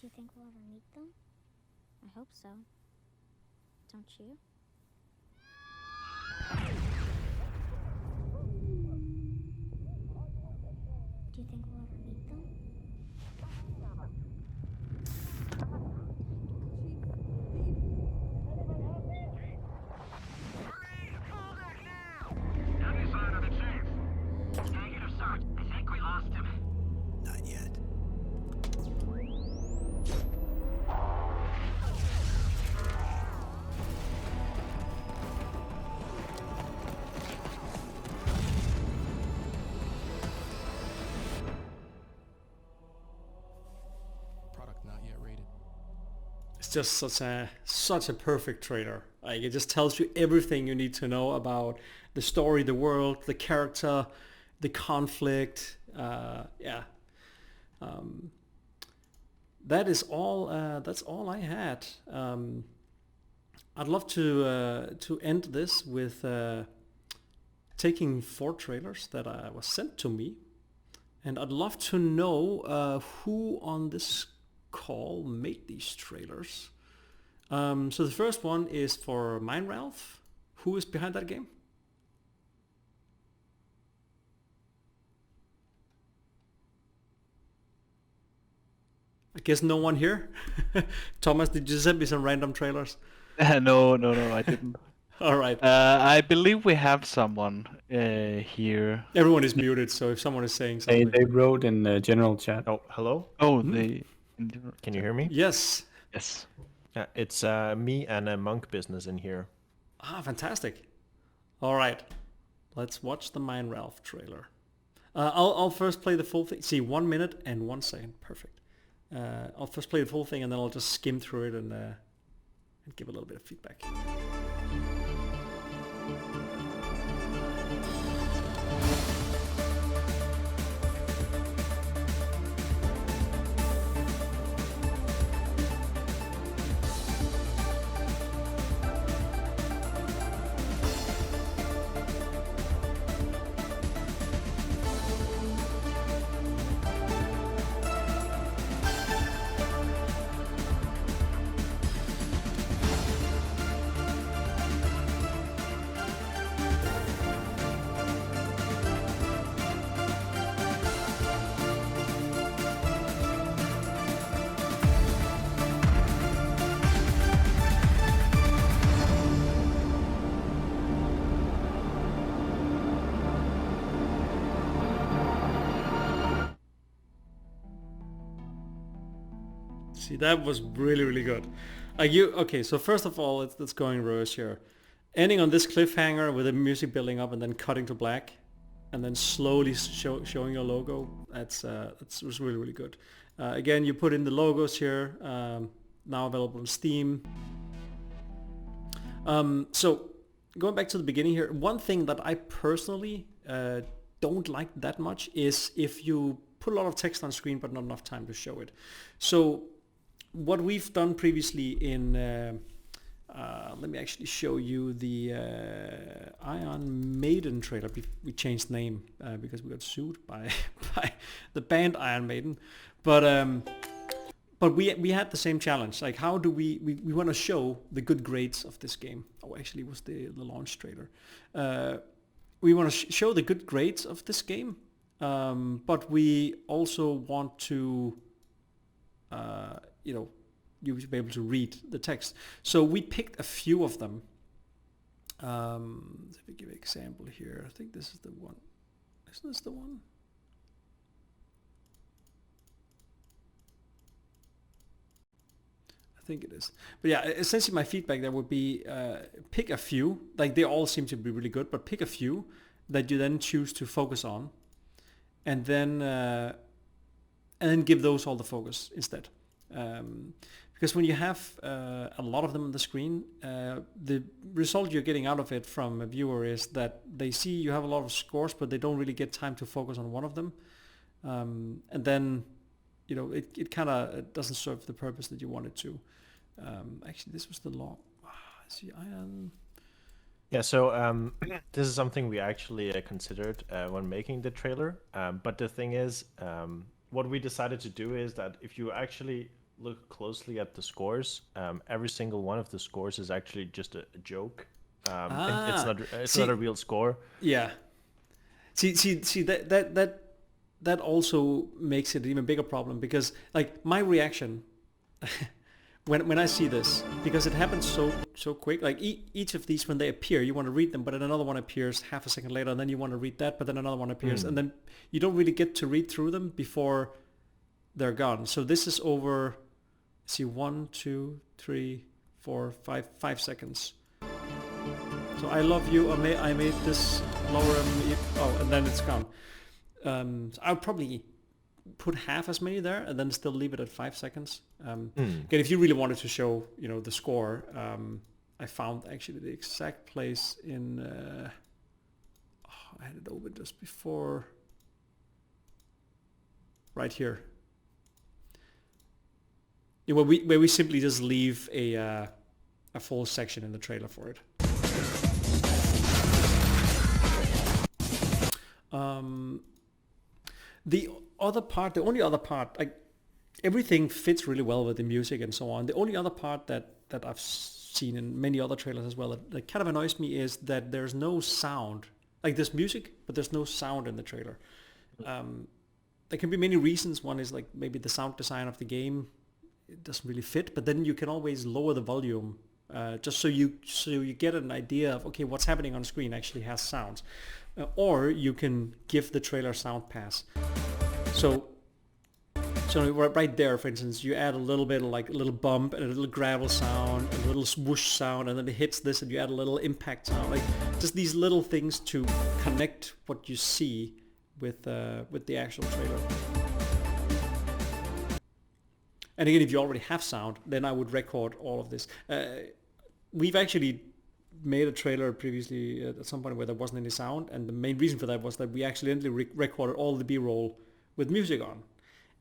Do you think we'll ever meet them? I hope so. Don't you? Do you think we'll ever meet them? Not yet. Product not yet rated. It's just such a perfect trailer. Like, it just tells you everything you need to know about the story, the world, the character, the conflict. That is all. That's all I had. I'd love to end this with taking 4 trailers that was sent to me, and I'd love to know who on this call made these trailers. So the first one is for Ralph. Who is behind that game? I guess no one here. Thomas, did you send me some random trailers? No, I didn't. All right. I believe we have someone here. Everyone is muted, so if someone is saying something... They wrote in the general chat. Oh, hello? Oh, Can you hear me? Yes. Yes. It's me and a monk business in here. Ah, fantastic. All right. Let's watch the Mine Ralph trailer. I'll first play the full thing. See, 1 minute and 1 second. Perfect. I'll first play the full thing, and then I'll just skim through it and give a little bit of feedback. See, that was really, really good. Okay, so first of all, let's go in reverse here. Ending on this cliffhanger with the music building up and then cutting to black, and then slowly showing your logo. That was really, really good. Again, you put in the logos here, now available on Steam. So going back to the beginning here, one thing that I personally don't like that much is if you put a lot of text on screen but not enough time to show it. So what we've done previously in, let me actually show you the Iron Maiden trailer. We changed name because we got sued by the band Iron Maiden, but we had the same challenge. Like, how do we want to show the good grades of this game? Oh, actually, it was the launch trailer. We want to show the good grades of this game, but we also want to you should be able to read the text. So we picked a few of them. Let me give an example here. I think this is the one. Isn't this the one? I think it is. But yeah, essentially my feedback there would be pick a few, like they all seem to be really good, but pick a few that you then choose to focus on, and then give those all the focus instead. Because when you have a lot of them on the screen, the result you're getting out of it from a viewer is that they see you have a lot of scores, but they don't really get time to focus on one of them. And then, it kind of doesn't serve the purpose that you want it to. Actually, this was the law. See, Yeah, so this is something we actually considered when making the trailer. But the thing is, what we decided to do is that if you actually look closely at the scores, every single one of the scores is actually just a joke. It's not a real score. Yeah. See that also makes it an even bigger problem, because like my reaction when I see this, because it happens so quick, like each of these, when they appear, you want to read them, but then another one appears half a second later, and then you want to read that, but then another one appears, and then you don't really get to read through them before they're gone. So this is over, see, 1, 2, 3, 4, 5 seconds. So I love you. I made this lower, and then it's gone. So I'll probably put half as many there and then still leave it at 5 seconds. Again, if you really wanted to show, the score, I found actually the exact place in, I had it open just before, right here. Where we simply just leave a full section in the trailer for it. The only other part, like everything fits really well with the music and so on. The only other part that I've seen in many other trailers as well that kind of annoys me is that there's no sound. Like there's music, but there's no sound in the trailer. There can be many reasons. One is like maybe the sound design of the game, it doesn't really fit, but then you can always lower the volume just so you get an idea of, okay, what's happening on screen actually has sounds. Or you can give the trailer sound pass. So right there, for instance, you add a little bit of like a little bump and a little gravel sound, a little swoosh sound, and then it hits this and you add a little impact sound. Like just these little things to connect what you see with the actual trailer. And again, if you already have sound, then I would record all of this. We've actually made a trailer previously at some point where there wasn't any sound, and the main reason for that was that we accidentally recorded all the B-roll with music on.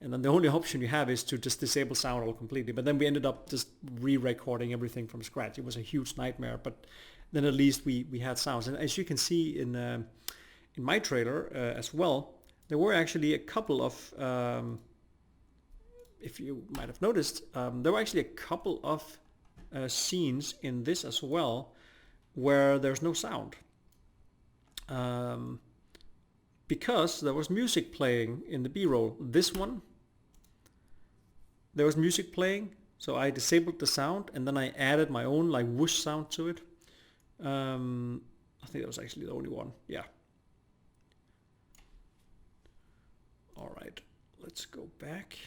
And then the only option you have is to just disable sound all completely. But then we ended up just re-recording everything from scratch. It was a huge nightmare, but then at least we had sounds. And as you can see in my trailer as well, there were actually a couple of, if you might have noticed, there were actually a couple of scenes in this as well where there's no sound. Because there was music playing in the B-roll. This one, there was music playing, so I disabled the sound and then I added my own like whoosh sound to it. I think that was actually the only one. Yeah. All right, let's go back.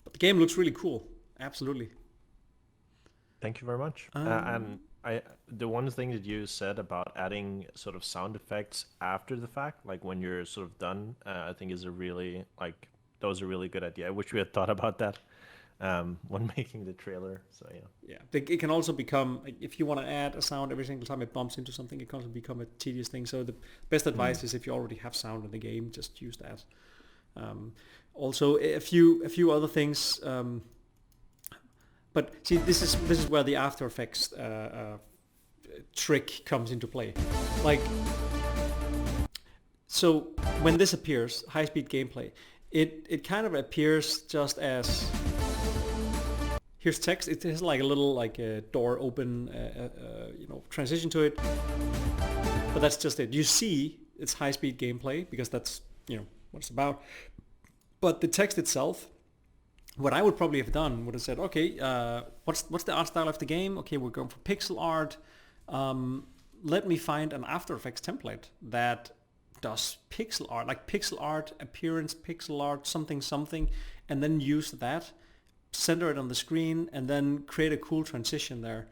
But the game looks really cool. Absolutely. Thank you very much. And the one thing that you said about adding sort of sound effects after the fact, like when you're sort of done, I think is a really that was a really good idea. I wish we had thought about that when making the trailer. So yeah. It can also become, if you want to add a sound every single time it bumps into something, it can also become a tedious thing. So the best advice is if you already have sound in the game, just use that. Also, a few other things. But see, this is where the After Effects trick comes into play. Like, so when this appears, high-speed gameplay, it kind of appears just as, here's text. It has like a little a door open, transition to it. But that's just it. You see, it's high-speed gameplay because that's what it's about. But the text itself, what I would probably have done would have said, okay, what's the art style of the game? Okay, we're going for pixel art. Let me find an After Effects template that does pixel art, like pixel art, appearance, pixel art, something, and then use that, center it on the screen, and then create a cool transition there.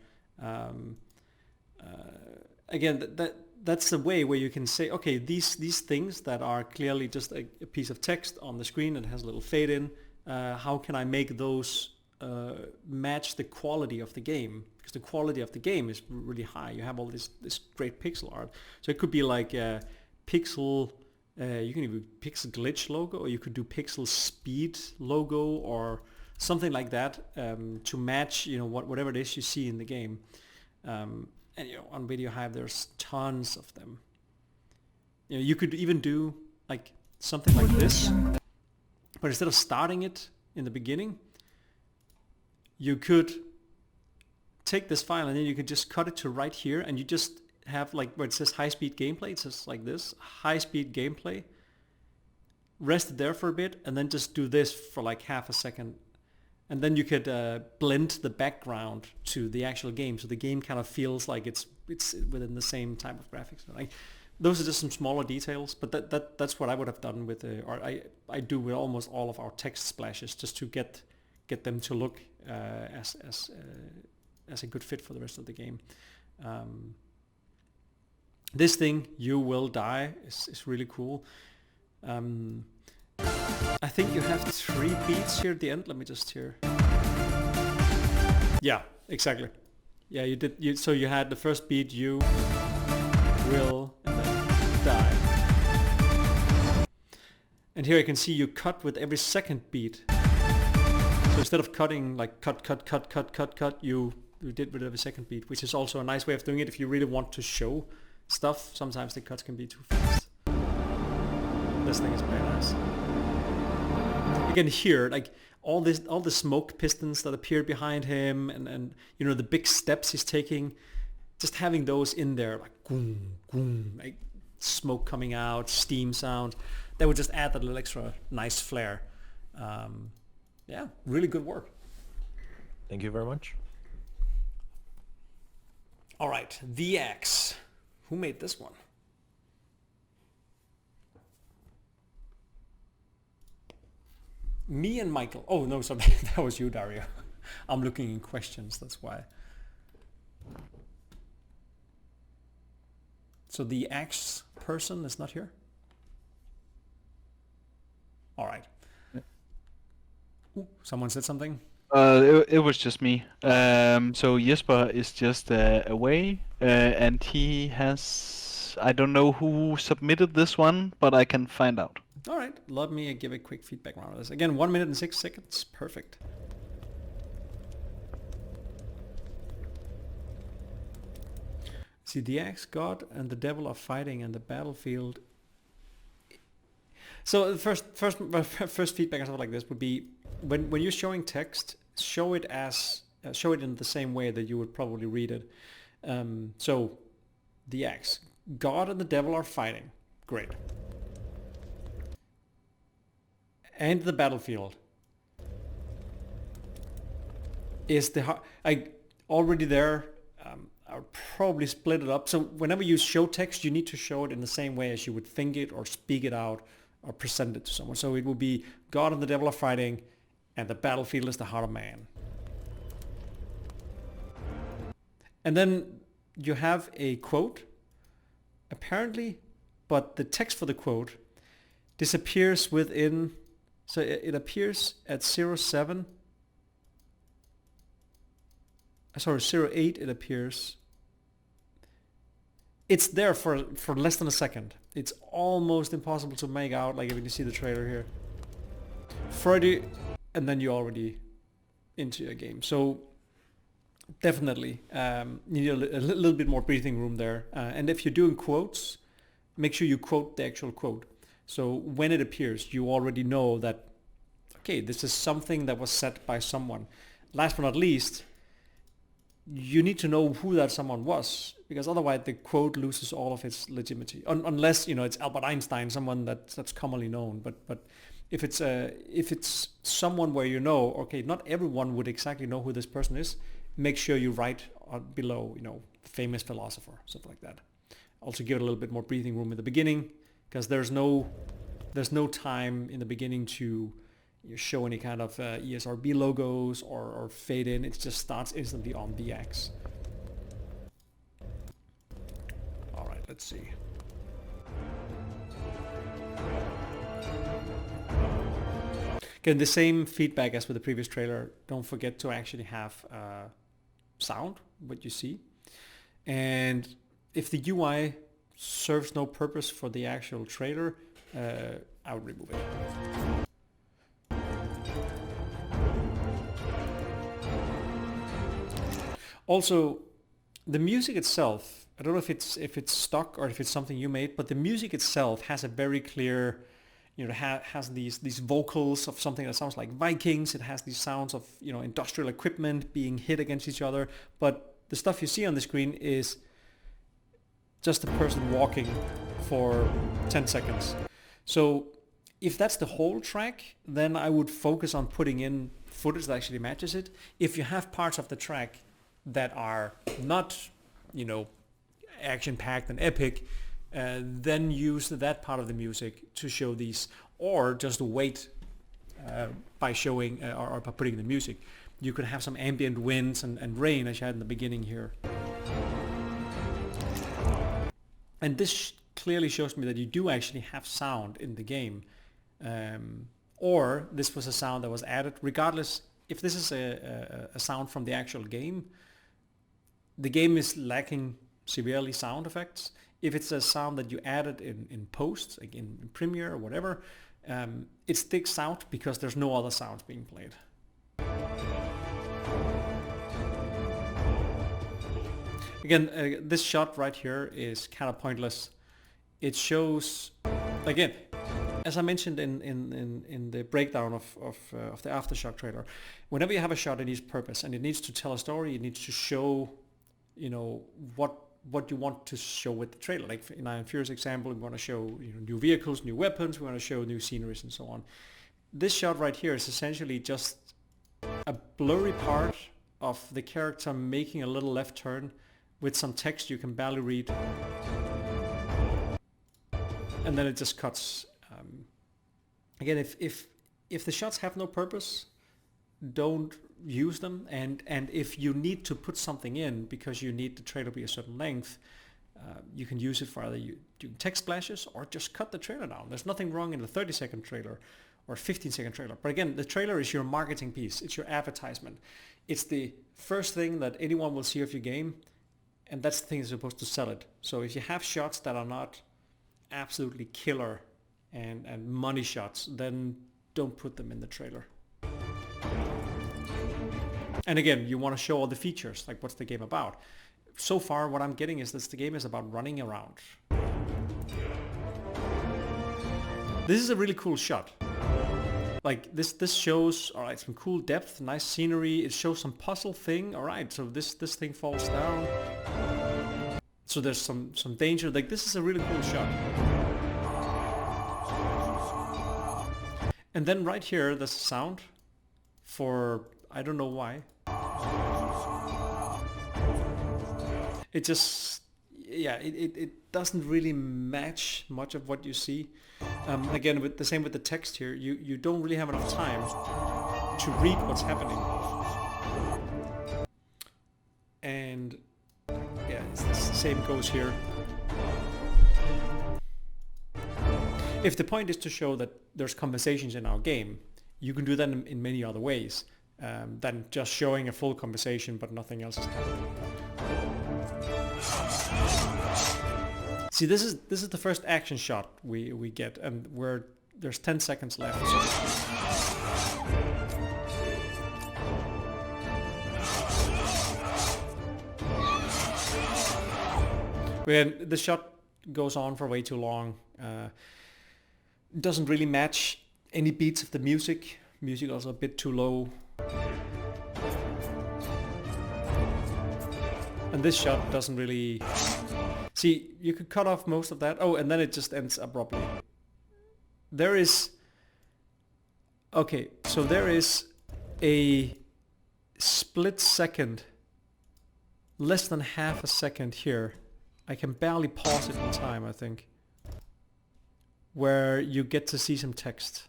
Again, that's the way where you can say, okay, these things that are clearly just a piece of text on the screen that has a little fade in, how can I make those match the quality of the game? Because the quality of the game is really high. You have all this great pixel art. So it could be like a pixel, you can even pixel glitch logo, or you could do pixel speed logo, or something like that, to match, whatever it is you see in the game. And on Video Hive, there's tons of them. You could even do like something like this, but instead of starting it in the beginning, you could take this file and then you could just cut it to right here, and you just have like where it says high-speed gameplay, it says like this, high-speed gameplay, rest it there for a bit, and then just do this for like half a second. And then you could blend the background to the actual game, so the game kind of feels like it's within the same type of graphics. Like, those are just some smaller details, but that's what I would have done with, or I do with almost all of our text splashes, just to get them to look as a good fit for the rest of the game. This thing, "You Will Die," is really cool. I think you have 3 beats here at the end. Let me just hear. Yeah, exactly. Yeah, you did. So you had the first beat, "You Will," and then "Die." And here you can see you cut with every second beat. So instead of cutting like cut, you did with every second beat, which is also a nice way of doing it if you really want to show stuff. Sometimes the cuts can be too fast. This thing is very nice. Again, here, like all the smoke pistons that appear behind him, and the big steps he's taking, just having those in there, like boom, boom, like smoke coming out, steam sound, that would just add that little extra nice flair. Yeah, really good work. Thank you very much. All right, The Axe. Who made this one? Me and Michael. Oh, no, sorry, that was you, Dario. I'm looking in questions, that's why. So the Axe person is not here? All right. Ooh, someone said something? It was just me. So Jesper is just away, and he has... I don't know who submitted this one, but I can find out. All right, let me give a quick feedback round of this. Again, 1 minute and 6 seconds, perfect. See, the Axe God and the Devil are fighting, and the battlefield. So the first feedback and stuff like this would be when you're showing text, show it in the same way that you would probably read it. So, the Axe God and the Devil are fighting. Great. And the battlefield is already there. I'll probably split it up. So whenever you show text, you need to show it in the same way as you would think it or speak it out or present it to someone. So it will be God and the devil are fighting, and the battlefield is the heart of man. And then you have a quote, apparently, but the text for the quote disappears within, so it appears at 07, 08 it appears. It's there for less than a second. It's almost impossible to make out, like if you see the trailer here. Frederik, and then you're already into your game. So definitely you need a little bit more breathing room there. And if you're doing quotes, make sure you quote the actual quote. So when it appears, you already know that, okay, this is something that was said by someone. Last but not least, you need to know who that someone was, because otherwise the quote loses all of its legitimacy. Unless it's Albert Einstein, someone that's commonly known. But if it's someone where okay, not everyone would exactly know who this person is, make sure you write below, famous philosopher, stuff like that. Also give it a little bit more breathing room at the beginning, because there's no time in the beginning to show any kind of ESRB logos or fade in. It just starts instantly on the X. All right, let's see. Again, the same feedback as with the previous trailer. Don't forget to actually have sound, what you see. And if the UI serves no purpose for the actual trailer, I would remove it. Also, the music itself, I don't know if it's stock or if it's something you made, but the music itself has a very clear, has these vocals of something that sounds like Vikings. It has these sounds of industrial equipment being hit against each other. But the stuff you see on the screen is just a person walking for 10 seconds. So if that's the whole track, then I would focus on putting in footage that actually matches it. If you have parts of the track that are not, action-packed and epic, then use that part of the music to show these, or just wait by showing or by putting the music. You could have some ambient winds and rain, as you had in the beginning here. And this clearly shows me that you do actually have sound in the game, or this was a sound that was added. Regardless, if this is a sound from the actual game, the game is lacking severely sound effects. If it's a sound that you added in post, like in Premiere or whatever, it sticks out because there's no other sounds being played. Again, this shot right here is kind of pointless. It shows, again, as I mentioned in the breakdown of the Aftershock trailer, whenever you have a shot, it needs purpose and it needs to tell a story. It needs to show, what you want to show with the trailer. Like in Iron Furious example, we want to show new vehicles, new weapons. We want to show new sceneries and so on. This shot right here is essentially just a blurry part of the character making a little left turn with some text you can barely read, and then it just cuts. Again, if the shots have no purpose, don't use them. And if you need to put something in because you need the trailer to be a certain length, you can use it for either doing text splashes or just cut the trailer down. There's nothing wrong in a 30-second trailer or 15-second trailer. But again, the trailer is your marketing piece. It's your advertisement. It's the first thing that anyone will see of your game, and that's the thing that's supposed to sell it. So if you have shots that are not absolutely killer and money shots, then don't put them in the trailer. And again, you want to show all the features, like what's the game about. So far, what I'm getting is that the game is about running around. This is a really cool shot. Like this shows, all right, some cool depth, nice scenery. It shows some puzzle thing. All right, so this thing falls down. So there's some danger. Like this is a really cool shot. And then right here, there's a sound for, I don't know why. It just, it doesn't really match much of what you see. Again, with the same with the text here, you don't really have enough time to read what's happening. And yeah, the same goes here. If the point is to show that there's conversations in our game, you can do that in many other ways than just showing a full conversation but nothing else is happening. See, this is the first action shot we get, and there's 10 seconds left. The shot goes on for way too long. Doesn't really match any beats of the music. Music also a bit too low. And this shot doesn't really... See, you could cut off most of that. Oh, and then it just ends abruptly. There is... Okay, so there is a split second, less than half a second here. I can barely pause it in time, I think. where you get to see some text.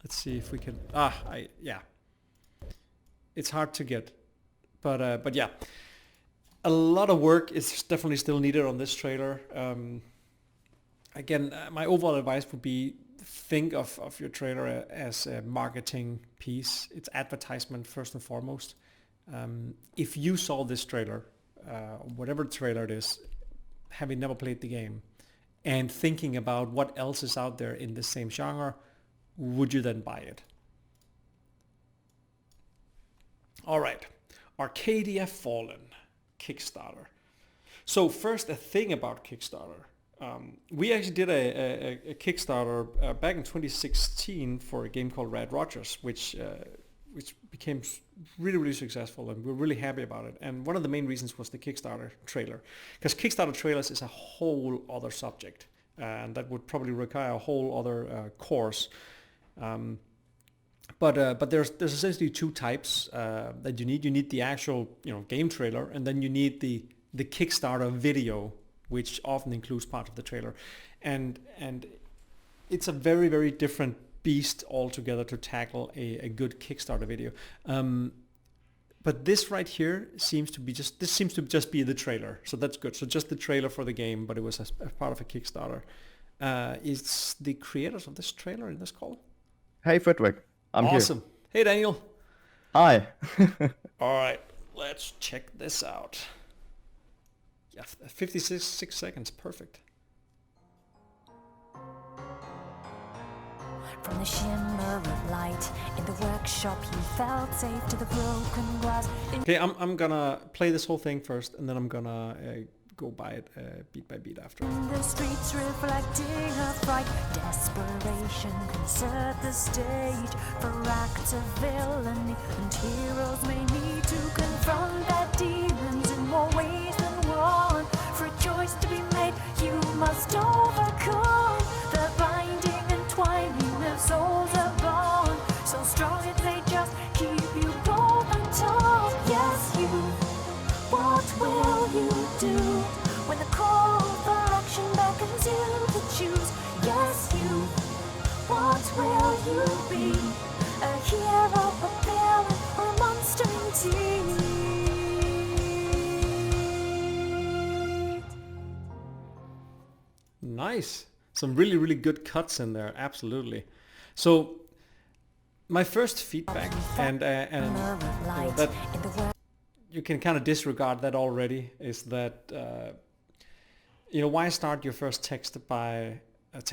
Let's see if we can. It's hard to get, but yeah, a lot of work is definitely still needed on this trailer. Again, my overall advice would be think of your trailer as a marketing piece. It's advertisement first and foremost. If you saw this trailer, whatever trailer it is, having never played the game, and thinking about what else is out there in the same genre, would you then buy it? All right, Arcadia Fallen, Kickstarter. So first, a thing about Kickstarter. We actually did a Kickstarter back in 2016 for a game called Red Rogers, which became really successful, and we're really happy about it. And one of the main reasons was the Kickstarter trailer, because Kickstarter trailers is a whole other subject, and that would probably require a whole other course. But there's essentially two types that you need. You need the actual game trailer, and then you need the Kickstarter video, which often includes part of the trailer, and it's a very different beast altogether to tackle a good Kickstarter video. But this right here seems to just be the trailer, so that's good. So just the trailer for the game, but it was as part of a Kickstarter. Is the creators of this trailer in this call? Hey Frederik, I'm awesome. Here. Hey Daniel. Hi. All right, let's check this out. Yeah, 56 seconds, perfect. From the shimmer of light in the workshop, you felt safe to the broken glass. Okay, I'm gonna play this whole thing first, and then I'm gonna go by it beat by beat after. The streets reflecting her fright, desperation concert the stage for acts of villainy, and heroes may need to confront their demons in more ways than one. For a choice to be made, you must overcome the binding and twining of souls are born, so strong that they just keep you bold and tall. Yes, you, what will you do when the call for action beckons you to choose? Yes, you, what will you be? A hero, a villain, or a monster indeed? Nice. Some really good cuts in there, absolutely. So my first feedback, and that you can kind of disregard that already, is that why start your first text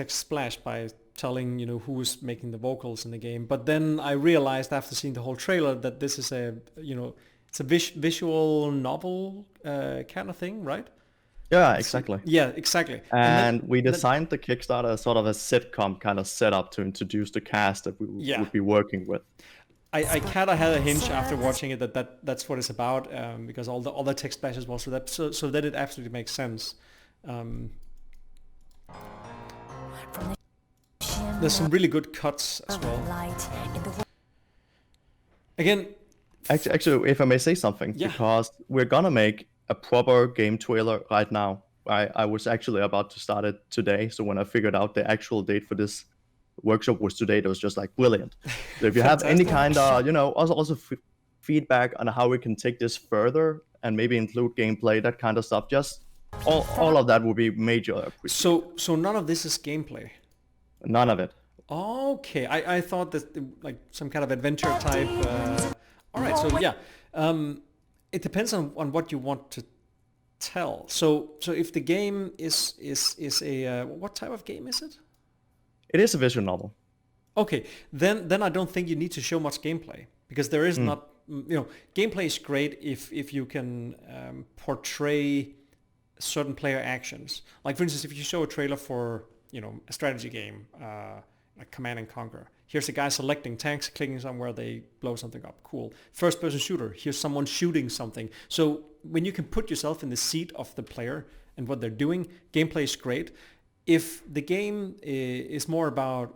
splash by telling who's making the vocals in the game? But then I realized after seeing the whole trailer that this is it's a visual novel kind of thing, right? Yeah, exactly. Yeah, exactly. And we designed the Kickstarter as sort of a sitcom kind of setup to introduce the cast that we would be working with. I kind of had a hinge after watching it that's what it's about, because all the other text splashes was so that it absolutely makes sense. There's some really good cuts as well. Again, actually, if I may say something, because we're gonna make a proper game trailer right now. I was actually about to start it today, so when I figured out the actual date for this workshop was today, it was just like brilliant. So if you have any kind of, also feedback on how we can take this further and maybe include gameplay, that kind of stuff, just all of that would be major appreciated. So none of this is gameplay? None of it. Okay, I thought that like some kind of adventure type. All right, so yeah. It depends on what you want to tell. So if the game is a what type of game is it? It is a visual novel. Okay, then I don't think you need to show much gameplay, because there is not. Gameplay is great if you can portray certain player actions. Like for instance, if you show a trailer for a strategy game, like Command and Conquer. Here's a guy selecting tanks, clicking somewhere, they blow something up. Cool. First person shooter. Here's someone shooting something. So when you can put yourself in the seat of the player and what they're doing, gameplay is great. If the game is more about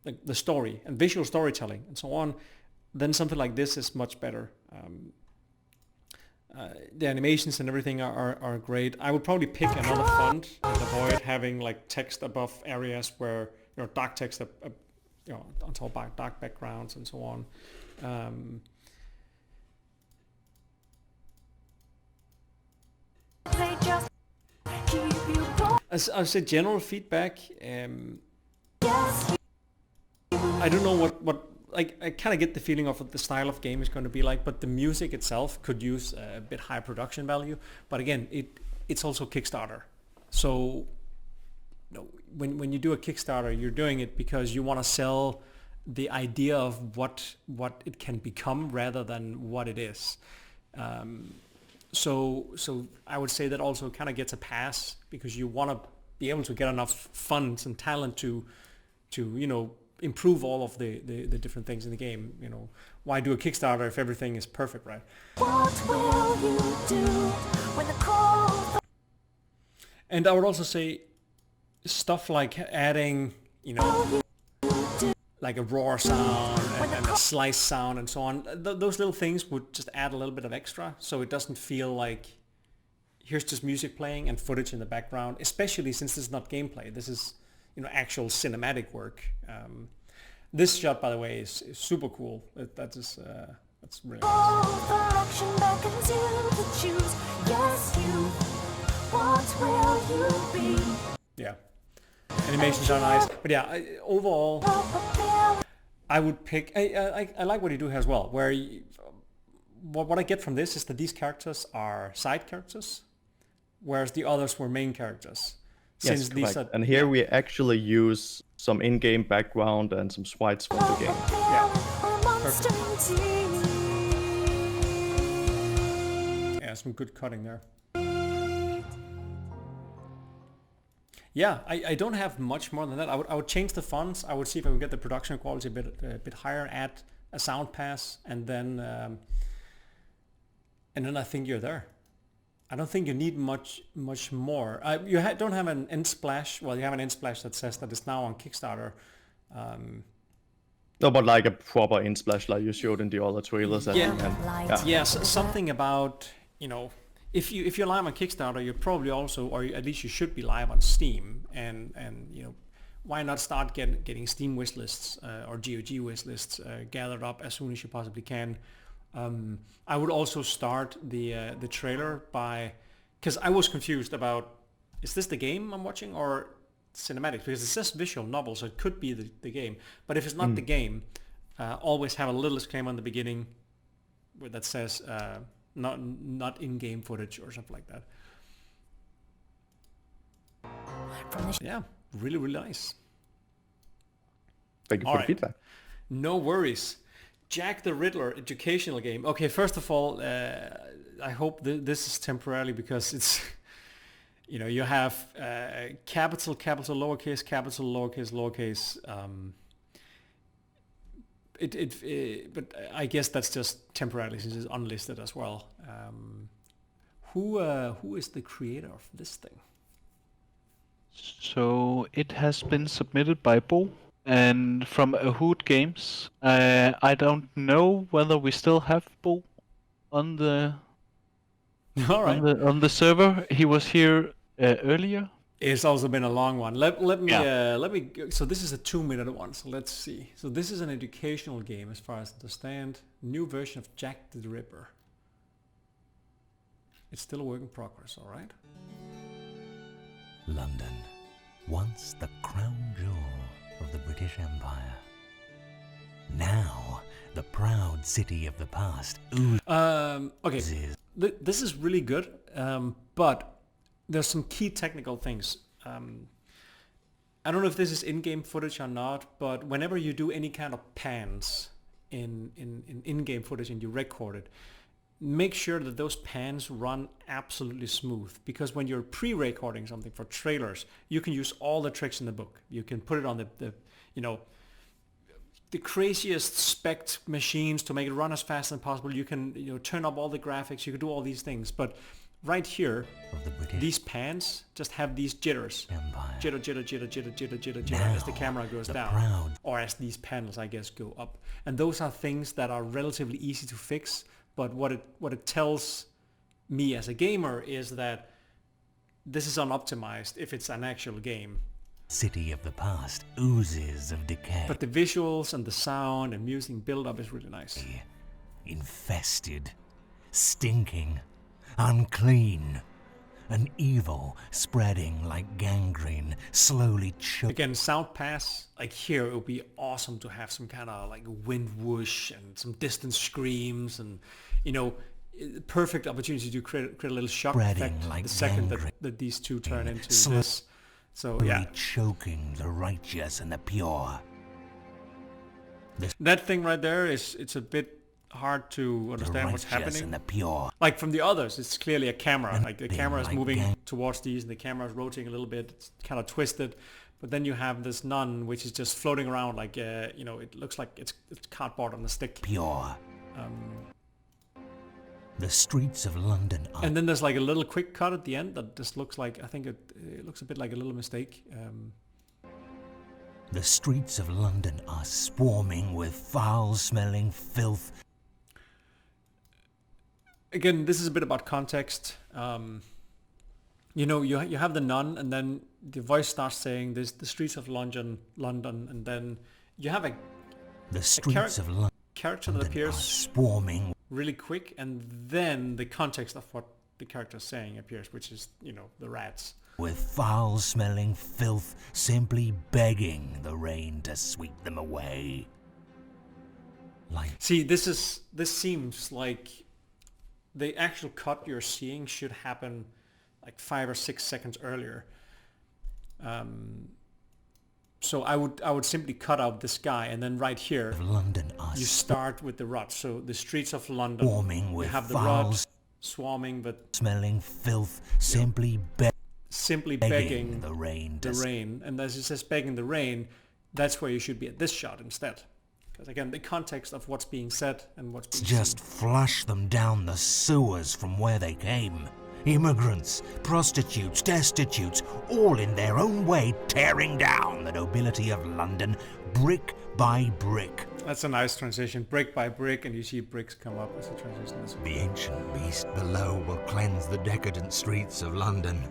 like the story and visual storytelling and so on, then something like this is much better. The animations and everything are great. I would probably pick another font and avoid having like text above areas where dark text on top of dark backgrounds and so on. As I said, general feedback. I don't know what I kind of get the feeling of what the style of game is going to be like, but the music itself could use a bit higher production value. But again, it's also Kickstarter, so when you do a Kickstarter, you're doing it because you want to sell the idea of what it can become rather than what it is. So I would say that also kind of gets a pass because you want to be able to get enough funds and talent to improve all of the different things in the game. Why do a Kickstarter if everything is perfect, right? What will you do when the call... And I would also say stuff like adding, like a roar sound and a slice sound and so on. Those little things would just add a little bit of extra, so it doesn't feel like here's just music playing and footage in the background, especially since this is not gameplay. This is actual cinematic work. This shot, by the way, is super cool. That's really nice. What will you be? Yeah, animations are nice, but yeah, overall, I would pick. I like what you do here as well. Where what I get from this is that these characters are side characters, whereas the others were main characters. Yes, correct. And here we actually use some in-game background and some sprites from the game. Yeah, perfect. Yeah, some good cutting there. Yeah, I don't have much more than that. I would change the fonts. I would see if I would get the production quality a bit higher, add a sound pass, and then I think you're there. I don't think you need much more. You don't have an end splash. Well, you have an end splash that says that it's now on Kickstarter. No, but like a proper end splash like you showed in the other trailers. Yes, something about if you're live on Kickstarter, you're probably also, or at least you should be live on Steam, and why not start getting Steam wish lists or GOG wish lists gathered up as soon as you possibly can. I would also start the trailer because I was confused about, is this the game I'm watching or cinematics? Because it says visual novel, so it could be the game. But if it's not the game, always have a little disclaimer in the beginning that says not in-game footage or something like that. Yeah, really, really nice. Thank you for the feedback. No worries. Jack the Riddler educational game. Okay, first of all, I hope this is temporarily because it's, you have capital, lowercase, lowercase. But I guess that's just temporarily since it's unlisted as well. Who is the creator of this thing? So it has been submitted by Bo. And from Ahoot Games, I don't know whether we still have Bo on the on the server. He was here earlier. It's also been a long one. Let me. So this is a 2-minute one. So let's see. So this is an educational game, as far as I understand. New version of Jack the Ripper. It's still a work in progress. All right. London, once the crown jewel of the British Empire. Now, the proud city of the past. Okay, this is really good, but there's some key technical things. I don't know if this is in-game footage or not, but whenever you do any kind of pans in-game footage and you record it, make sure that those pans run absolutely smooth, because when you're pre-recording something for trailers, you can use all the tricks in the book. You can put it on the craziest spec machines to make it run as fast as possible. You can turn up all the graphics. You can do all these things, but right here, these pans just have these jitters. Jitter as the camera goes down, or as these panels, I guess, go up. And those are things that are relatively easy to fix. But what it tells me as a gamer is that this is unoptimized if it's an actual game. City of the past oozes of decay. But the visuals and the sound and music build-up is really nice. Infested, stinking, unclean, an evil spreading like gangrene, slowly choking. Again, sound pass, like here it would be awesome to have some kind of like wind whoosh and some distant screams and, you know, perfect opportunity to create a little shock effect like the second that these two turn into this. So yeah, choking the righteous and the pure. That thing right there it's a bit hard to understand what's happening. And the pure. Like from the others, it's clearly a camera. Like the camera is moving towards these, and the camera is rotating a little bit. It's kind of twisted. But then you have this nun, which is just floating around, like you know, it looks like it's cardboard on a stick. Pure. The streets of London are... And then there's like a little quick cut at the end that just looks like, I think it looks a bit like a little mistake. The streets of London are swarming with foul-smelling filth. Again, this is a bit about context. You know, you have the nun, and then the voice starts saying this: the streets of London, and then you have the streets of London character that appears swarming really quick, and then the context of what the character is saying appears, which is, you know, the rats. With foul-smelling filth, simply begging the rain to sweep them away. Like, see, this seems like the actual cut you're seeing should happen like 5 or 6 seconds earlier. So I would simply cut out this guy, and then right here London you start with the rot. So the streets of London, swarming with you have the rot swarming, but smelling filth, simply begging the rain. And as it says begging the rain, that's where you should be at this shot instead. Because again, the context of what's being said and what's being just seen. Flush them down the sewers from where they came. Immigrants, prostitutes, destitutes, all in their own way tearing down the nobility of London, brick by brick. That's a nice transition, brick by brick, and you see bricks come up as a transition. The ancient beast below will cleanse the decadent streets of London.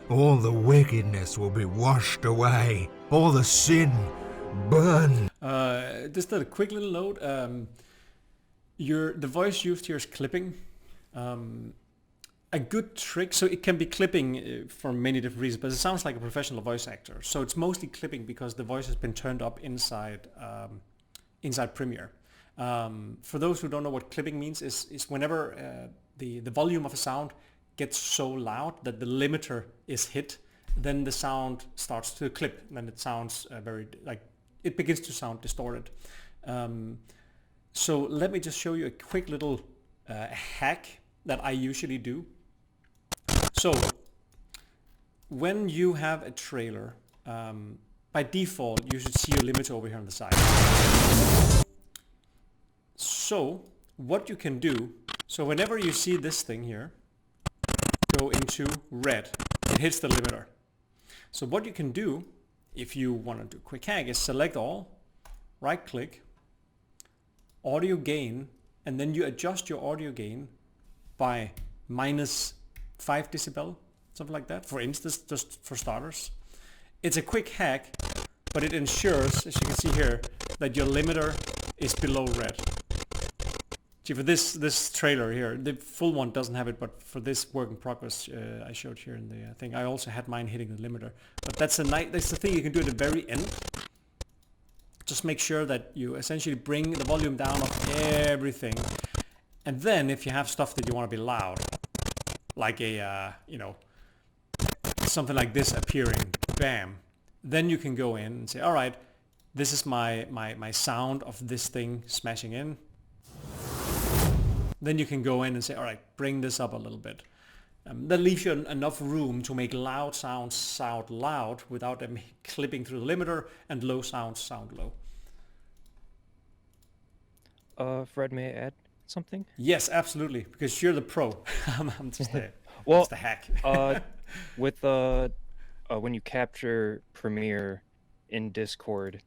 All the wickedness will be washed away. All the sin burn. Just a quick little note. The voice used here is clipping. A good trick, so it can be clipping for many different reasons, but it sounds like a professional voice actor. So it's mostly clipping because the voice has been turned up inside Premiere. For those who don't know what clipping means, is whenever the volume of a sound gets so loud that the limiter is hit, then the sound starts to clip, and then it sounds it begins to sound distorted. So let me just show you a quick little hack that I usually do. So when you have a trailer, by default you should see your limiter over here on the side. So what you can do, so whenever you see this thing here go into red, it hits the limiter. So what you can do if you want to do a quick hack is select all, right click, audio gain, and then you adjust your audio gain by -5 decibel, something like that, for instance, just for starters. It's a quick hack, but it ensures, as you can see here, that your limiter is below red. See, for this trailer here, the full one doesn't have it, but for this work in progress I showed here in the thing, I also had mine hitting the limiter. But that's the thing you can do at the very end. Just make sure that you essentially bring the volume down of everything. And then if you have stuff that you want to be loud, like a, something like this appearing, bam, then you can go in and say, all right, this is my sound of this thing smashing in. Then you can go in and say, all right, bring this up a little bit. That leaves you enough room to make loud sounds sound loud without them clipping through the limiter, and low sounds sound low. Fred, may I add something? Yes, absolutely, because you're the pro. I'm just the hack. With when you capture Premiere in Discord,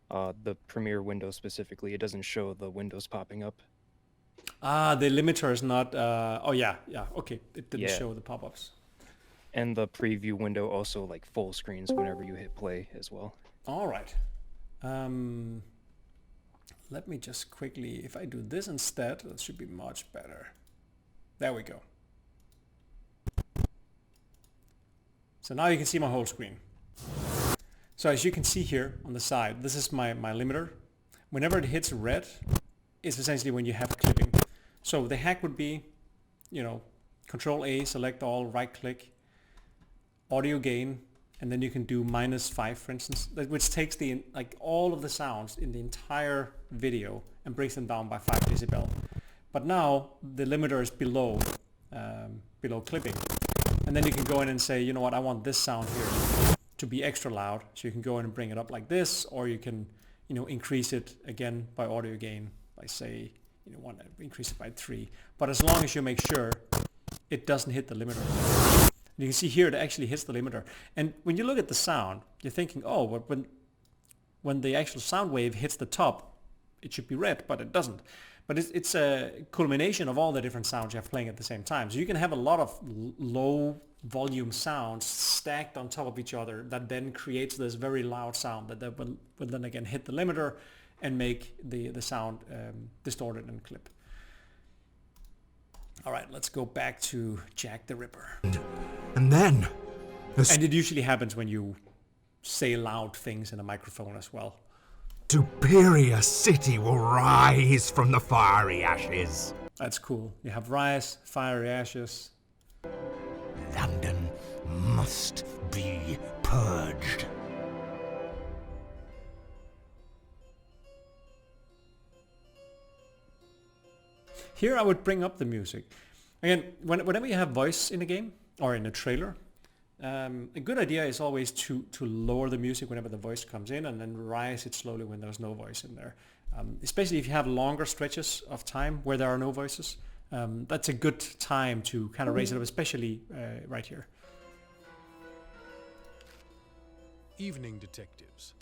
the Premiere window specifically, it doesn't show the windows popping up. The limiter is not... oh, yeah, okay. It didn't Yeah. show the pop-ups. And the preview window also like full screens whenever you hit play as well. All right. Let me just quickly... If I do this instead, that should be much better. There we go. So now you can see my whole screen. So as you can see here on the side, this is my limiter. Whenever it hits red, it's essentially when you have clipping. So the hack would be, Control A, select all, right click, audio gain, and then you can do -5, for instance, which takes all of the sounds in the entire video and brings them down by 5 decibel. But now the limiter is below clipping. And then you can go in and say, you know what, I want this sound here to be extra loud. So you can go in and bring it up like this, or you can, increase it again by audio gain by, say, want to increase it by 3. But as long as you make sure it doesn't hit the limiter. You can see here it actually hits the limiter. And when you look at the sound, you're thinking, oh, but when the actual sound wave hits the top, it should be red, but it doesn't. But it's a culmination of all the different sounds you have playing at the same time. So you can have a lot of low volume sounds stacked on top of each other that then creates this very loud sound that will then again hit the limiter and make the sound distorted and clip. All right, let's go back to Jack the Ripper. And then... And it usually happens when you say loud things in a microphone as well. Superior city will rise from the fiery ashes. That's cool. You have rise, fiery ashes. London must be purged. Here I would bring up the music. Again, whenever you have voice in a game or in a trailer, a good idea is always to lower the music whenever the voice comes in and then rise it slowly when there's no voice in there. Especially if you have longer stretches of time where there are no voices. That's a good time to kind of raise it up, especially right here. Evening, detectives.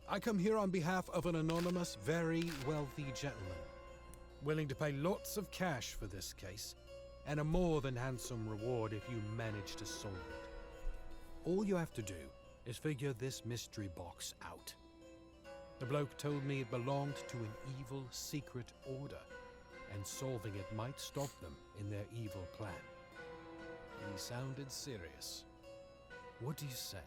I come here on behalf of an anonymous, very wealthy gentleman, willing to pay lots of cash for this case, and a more than handsome reward if you manage to solve it. All you have to do is figure this mystery box out. The bloke told me it belonged to an evil secret order, and solving it might stop them in their evil plan. He sounded serious. What do you say?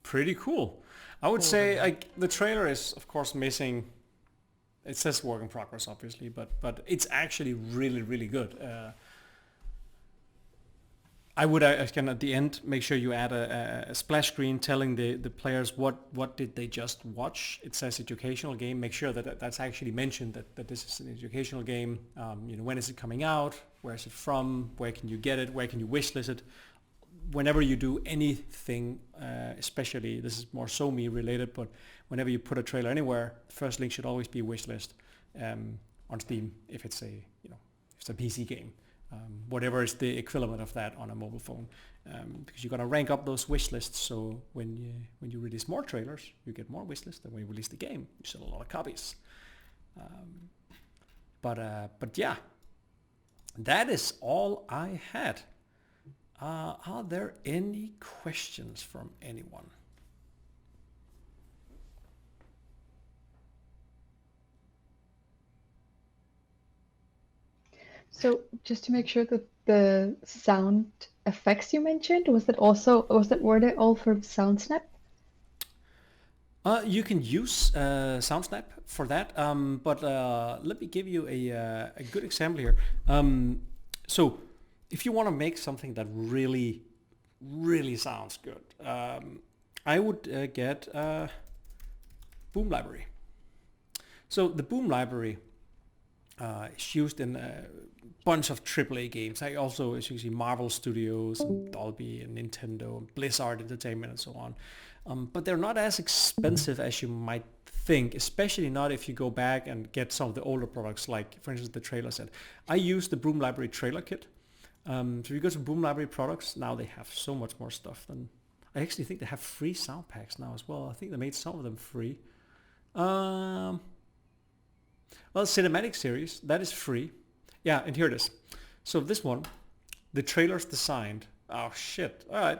Pretty cool. I would say the trailer is of course missing. It says work in progress, obviously, but it's actually really, really good. I would again at the end make sure you add a splash screen telling the players what did they just watch. It says educational game. Make sure that that's actually mentioned that this is an educational game. When is it coming out? Where is it from? Where can you get it? Where can you wishlist it? Whenever you do anything, especially this is more SoMe related, but whenever you put a trailer anywhere, the first link should always be wishlist on Steam if it's a PC game. Whatever is the equivalent of that on a mobile phone, because you're gonna rank up those wish lists. So when you release more trailers, you get more wish lists, and when you release the game, you sell a lot of copies. But yeah, that is all I had. Are there any questions from anyone? So just to make sure that the sound effects you mentioned, were they all for SoundSnap? You can use SoundSnap for that, but let me give you a good example here. So if you want to make something that really, really sounds good, I would get Boom Library. So the Boom Library is used in a bunch of AAA games. I also, as you can see, Marvel Studios, and Dolby, and Nintendo, and Blizzard Entertainment, and so on. But they're not as expensive as you might think, especially not if you go back and get some of the older products, like, for instance, the trailer set. I use the Boom Library trailer kit. So if you go to Boom Library products, now they have so much more stuff than... I actually think they have free sound packs now as well. I think they made some of them free. Well, cinematic series, that is free. Yeah, and here it is. So this one, the trailer's designed. Oh shit! All right,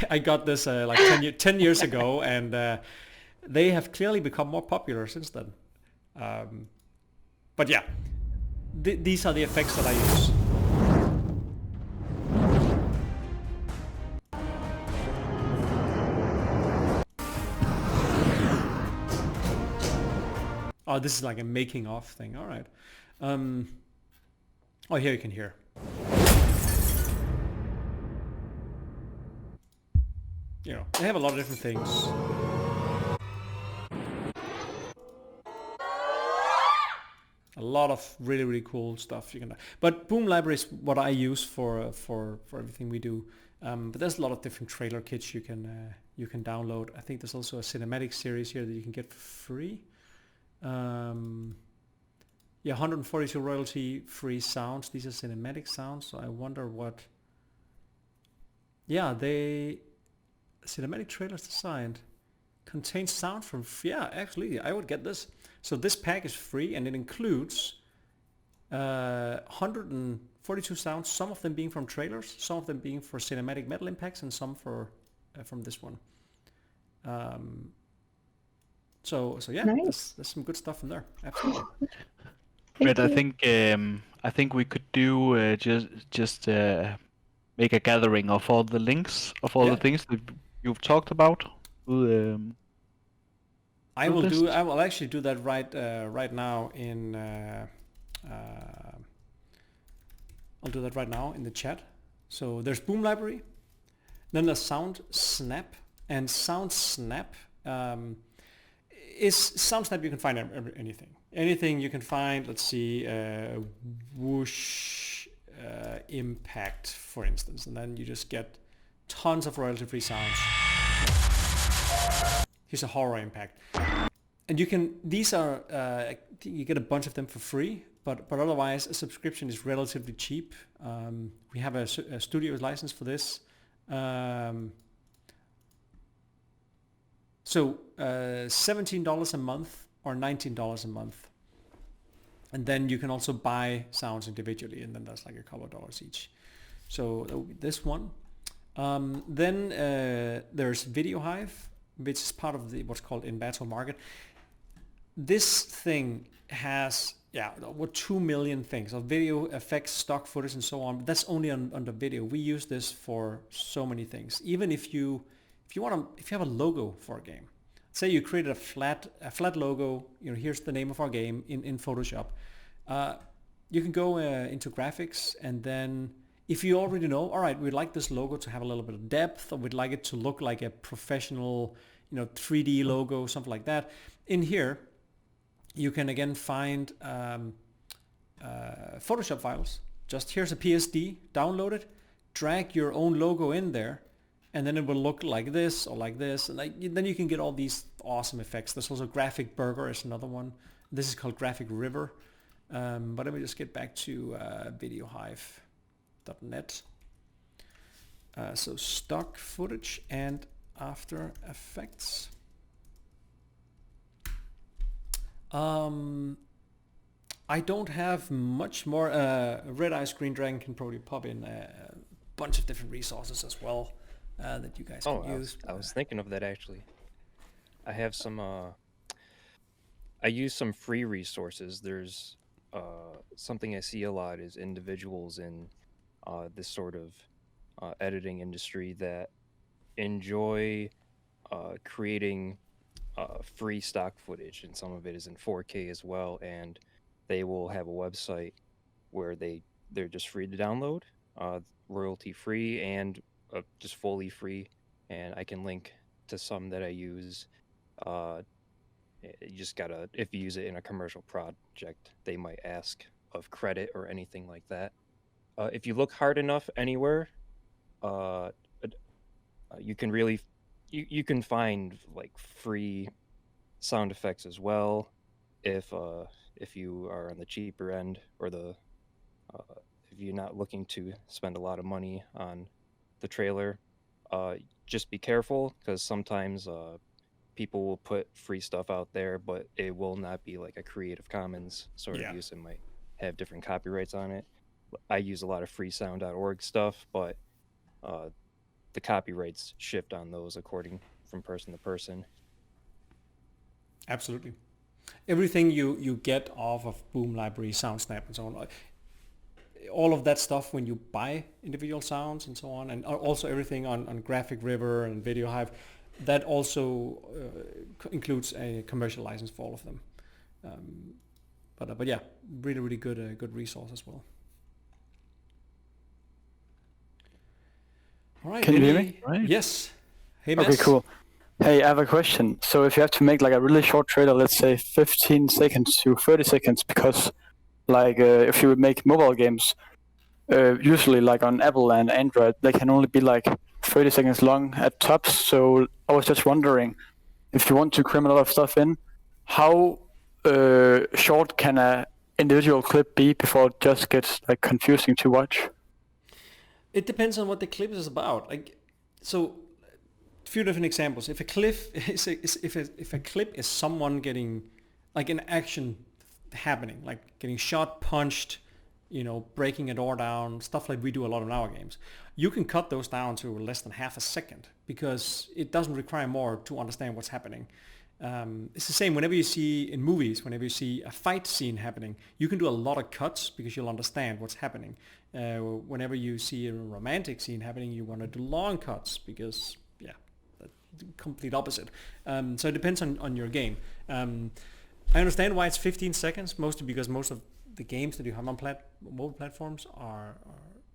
I got this like 10 years ago, and they have clearly become more popular since then. But yeah, these are the effects that I use. Oh, this is like a making of thing. All right. Oh, here you can hear. You know, they have a lot of different things. A lot of really, really cool stuff you can. But Boom Library is what I use for everything we do. But there's a lot of different trailer kits you can download. I think there's also a cinematic series here that you can get for free. Yeah, 142 royalty-free sounds. These are cinematic sounds. So I wonder what. Yeah, cinematic trailers designed contains sound from. Yeah, actually, I would get this. So this pack is free, and it includes 142 sounds. Some of them being from trailers, some of them being for cinematic metal impacts, and some from this one. So yeah, Nice. there's some good stuff in there. Absolutely. But I think we could do just make a gathering of all the links of all the things that you've talked about. I will actually do that right now in. I'll do that right now in the chat. So there's Boom Library, then there's Sound Snap, and Sound Snap is Sound Snap. You can find anything you can find. Let's see, whoosh impact, for instance, and then you just get tons of royalty-free sounds. Here's a horror impact, and you can. These are you get a bunch of them for free, but otherwise a subscription is relatively cheap. We have a studio license for this. So $17 a month or $19 a month. And then you can also buy sounds individually, and then that's like a couple of dollars each. So that would be this one. Then there's Video Hive, which is part of the what's called In-Battle Market. This thing has over 2 million things of video effects, stock footage, and so on. But that's only on the video. We use this for so many things. Even if you have a logo for a game, say you created a flat logo. You know, here's the name of our game in Photoshop. You can go into graphics, and then if you already know, all right, we'd like this logo to have a little bit of depth, or we'd like it to look like a professional, 3D logo, something like that. In here, you can again find Photoshop files. Just here's a PSD, download it, drag your own logo in there, and then it will look like this or like this, and then you can get all these awesome effects. There's also Graphic Burger is another one. This is called Graphic River. But let me just get back to videohive.net. So stock footage and After Effects. I don't have much more. Red Eyes Green Dragon can probably pop in a bunch of different resources as well that you guys can use. I was thinking of that actually. I have some. I use some free resources. There's something I see a lot is individuals in this sort of editing industry that enjoy creating free stock footage, and some of it is in 4K as well, and they will have a website where they're just free to download, royalty free and just fully free, and I can link to some that I use. You just gotta, if you use it in a commercial project, they might ask of credit or anything like that. If you look hard enough anywhere, you can really, you can find like free sound effects as well. If you are on the cheaper end, or if you're not looking to spend a lot of money on the trailer, just be careful, because sometimes people will put free stuff out there, but it will not be like a Creative Commons sort of use. It might have different copyrights on it. I use a lot of freesound.org stuff, but the copyrights shift on those according from person to person. Absolutely. Everything you get off of Boom Library, SoundSnap, and so on, all of that stuff when you buy individual sounds and so on, and also everything on Graphic River and Video Hive, that also includes a commercial license for all of them. But yeah, really good resource as well. All right. Can you hear me? Right. Yes. Hey, Mads. Okay, cool. Hey, I have a question. So if you have to make like a really short trailer, let's say 15 seconds to 30 seconds, because like if you would make mobile games, usually like on Apple and Android, they can only be like 30 seconds long at tops. So I was just wondering, if you want to cram a lot of stuff in, how short can a individual clip be before it just gets like confusing to watch? It depends on what the clip is about. Like, so a few different examples. If a clip is if a clip is someone getting like an action happening, like getting shot, punched, breaking a door down, stuff like we do a lot in our games, you can cut those down to less than half a second because it doesn't require more to understand what's happening. It's the same whenever you see in movies, whenever you see a fight scene happening, you can do a lot of cuts because you'll understand what's happening. Whenever you see a romantic scene happening, you want to do long cuts because, the complete opposite. So it depends on your game. I understand why it's 15 seconds, mostly because most of the games that you have on mobile platforms are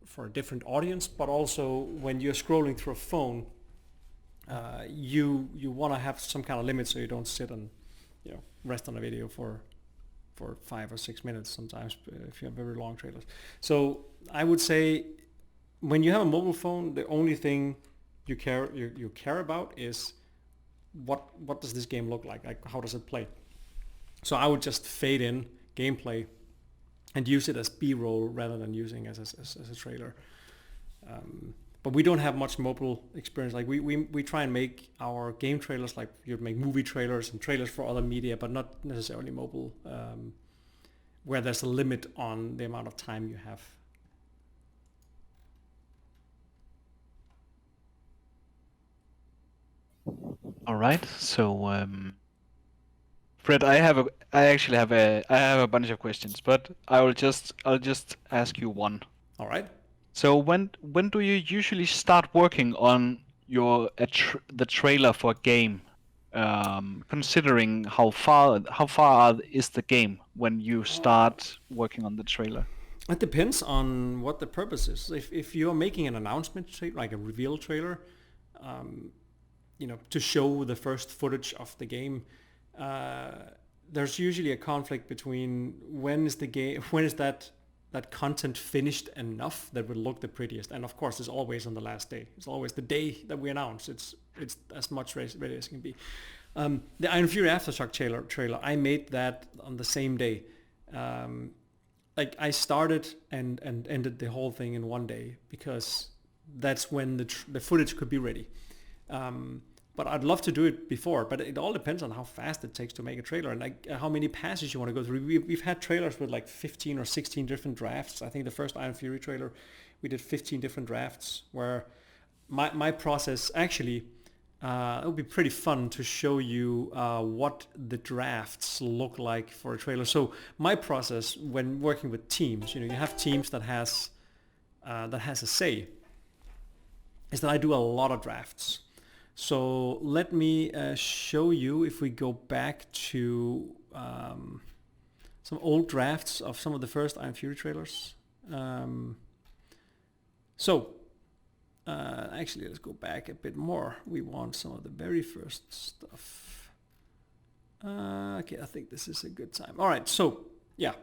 for a different audience, but also when you're scrolling through a phone, you want to have some kind of limit so you don't sit and rest on a video for 5 or 6 minutes sometimes if you have very long trailers. So I would say when you have a mobile phone, the only thing you care about is what does this game look like how does it play. So I would just fade in gameplay and use it as B-roll rather than using as a trailer. But we don't have much mobile experience. Like we try and make our game trailers like you'd make movie trailers and trailers for other media, but not necessarily mobile, where there's a limit on the amount of time you have. All right. So, Fred, I actually have a bunch of questions, but I'll just ask you one. All right. So when do you usually start working on the trailer for a game? Considering how far is the game when you start working on the trailer? It depends on what the purpose is. If you're making an announcement, like a reveal trailer, to show the first footage of the game, there's usually a conflict between when is that content finished enough that will look the prettiest, and of course it's always on the last day. It's always the day that we announce. It's as much ready as can be. The Iron Fury Aftershock trailer, I made that on the same day. Like I started and ended the whole thing in one day because that's when the footage could be ready. But I'd love to do it before, but it all depends on how fast it takes to make a trailer and like how many passes you want to go through. We've had trailers with like 15 or 16 different drafts. I think the first Iron Fury trailer, we did 15 different drafts where my process actually, it would be pretty fun to show you what the drafts look like for a trailer. So my process when working with teams, you have teams that has a say, is that I do a lot of drafts. So let me show you, if we go back to some old drafts of some of the first Iron Fury trailers. Actually, let's go back a bit more. We want some of the very first stuff. Okay, I think this is a good time. All right, so yeah.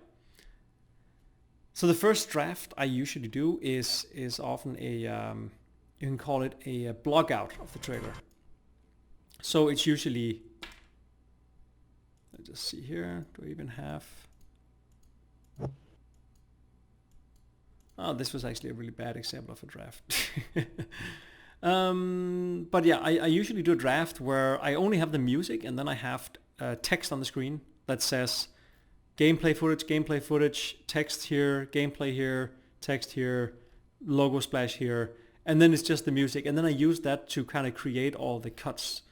So the first draft I usually do is often you can call it a blog out of the trailer. So it's usually, let's just see here, do I even have, this was actually a really bad example of a draft. But yeah, I usually do a draft where I only have the music and then I have text on the screen that says gameplay footage, text here, gameplay here, text here, logo splash here, and then it's just the music. And then I use that to kind of create all the cuts,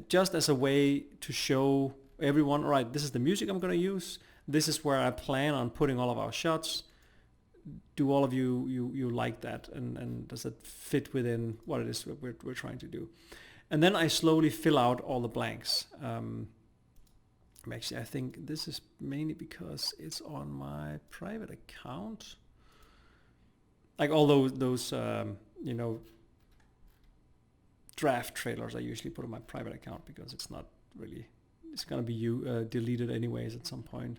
just as a way to show everyone, all right, this is the music I'm going to use. This is where I plan on putting all of our shots. Do all of you like that, and does it fit within what it is we're trying to do? And then I slowly fill out all the blanks. Actually, I think this is mainly because it's on my private account. Like all those draft trailers I usually put on my private account because it's not really, it's gonna be deleted anyways at some point.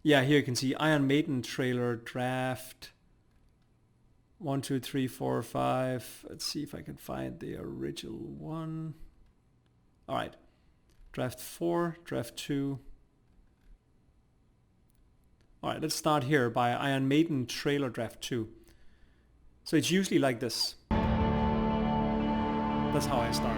Yeah, here you can see Iron Maiden trailer draft 1, 2, 3, 4, 5. Let's see if I can find the original one. All right, draft 4, draft 2. All right, let's start here by Iron Maiden trailer draft 2. So it's usually like this. That's how I start.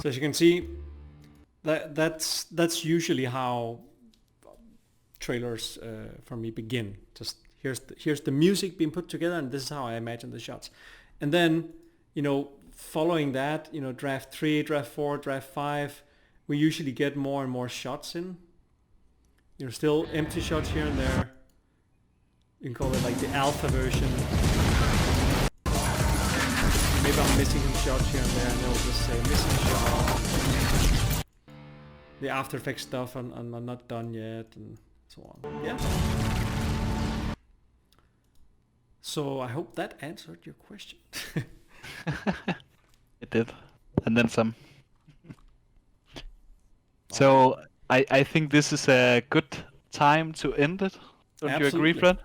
So as you can see, that's usually how trailers for me begin. Just here's the music being put together, and this is how I imagine the shots. And then, following that, draft 3, draft 4, draft 5, we usually get more and more shots in. Still empty shots here and there. You can call it like the alpha version. Maybe I'm missing some shots here and there, and they'll just say missing shot. The After Effects stuff I'm not done yet, and so on. Yeah. So I hope that answered your question. It did, and then some. So I think this is a good time to end it. Don't you agree, Fred?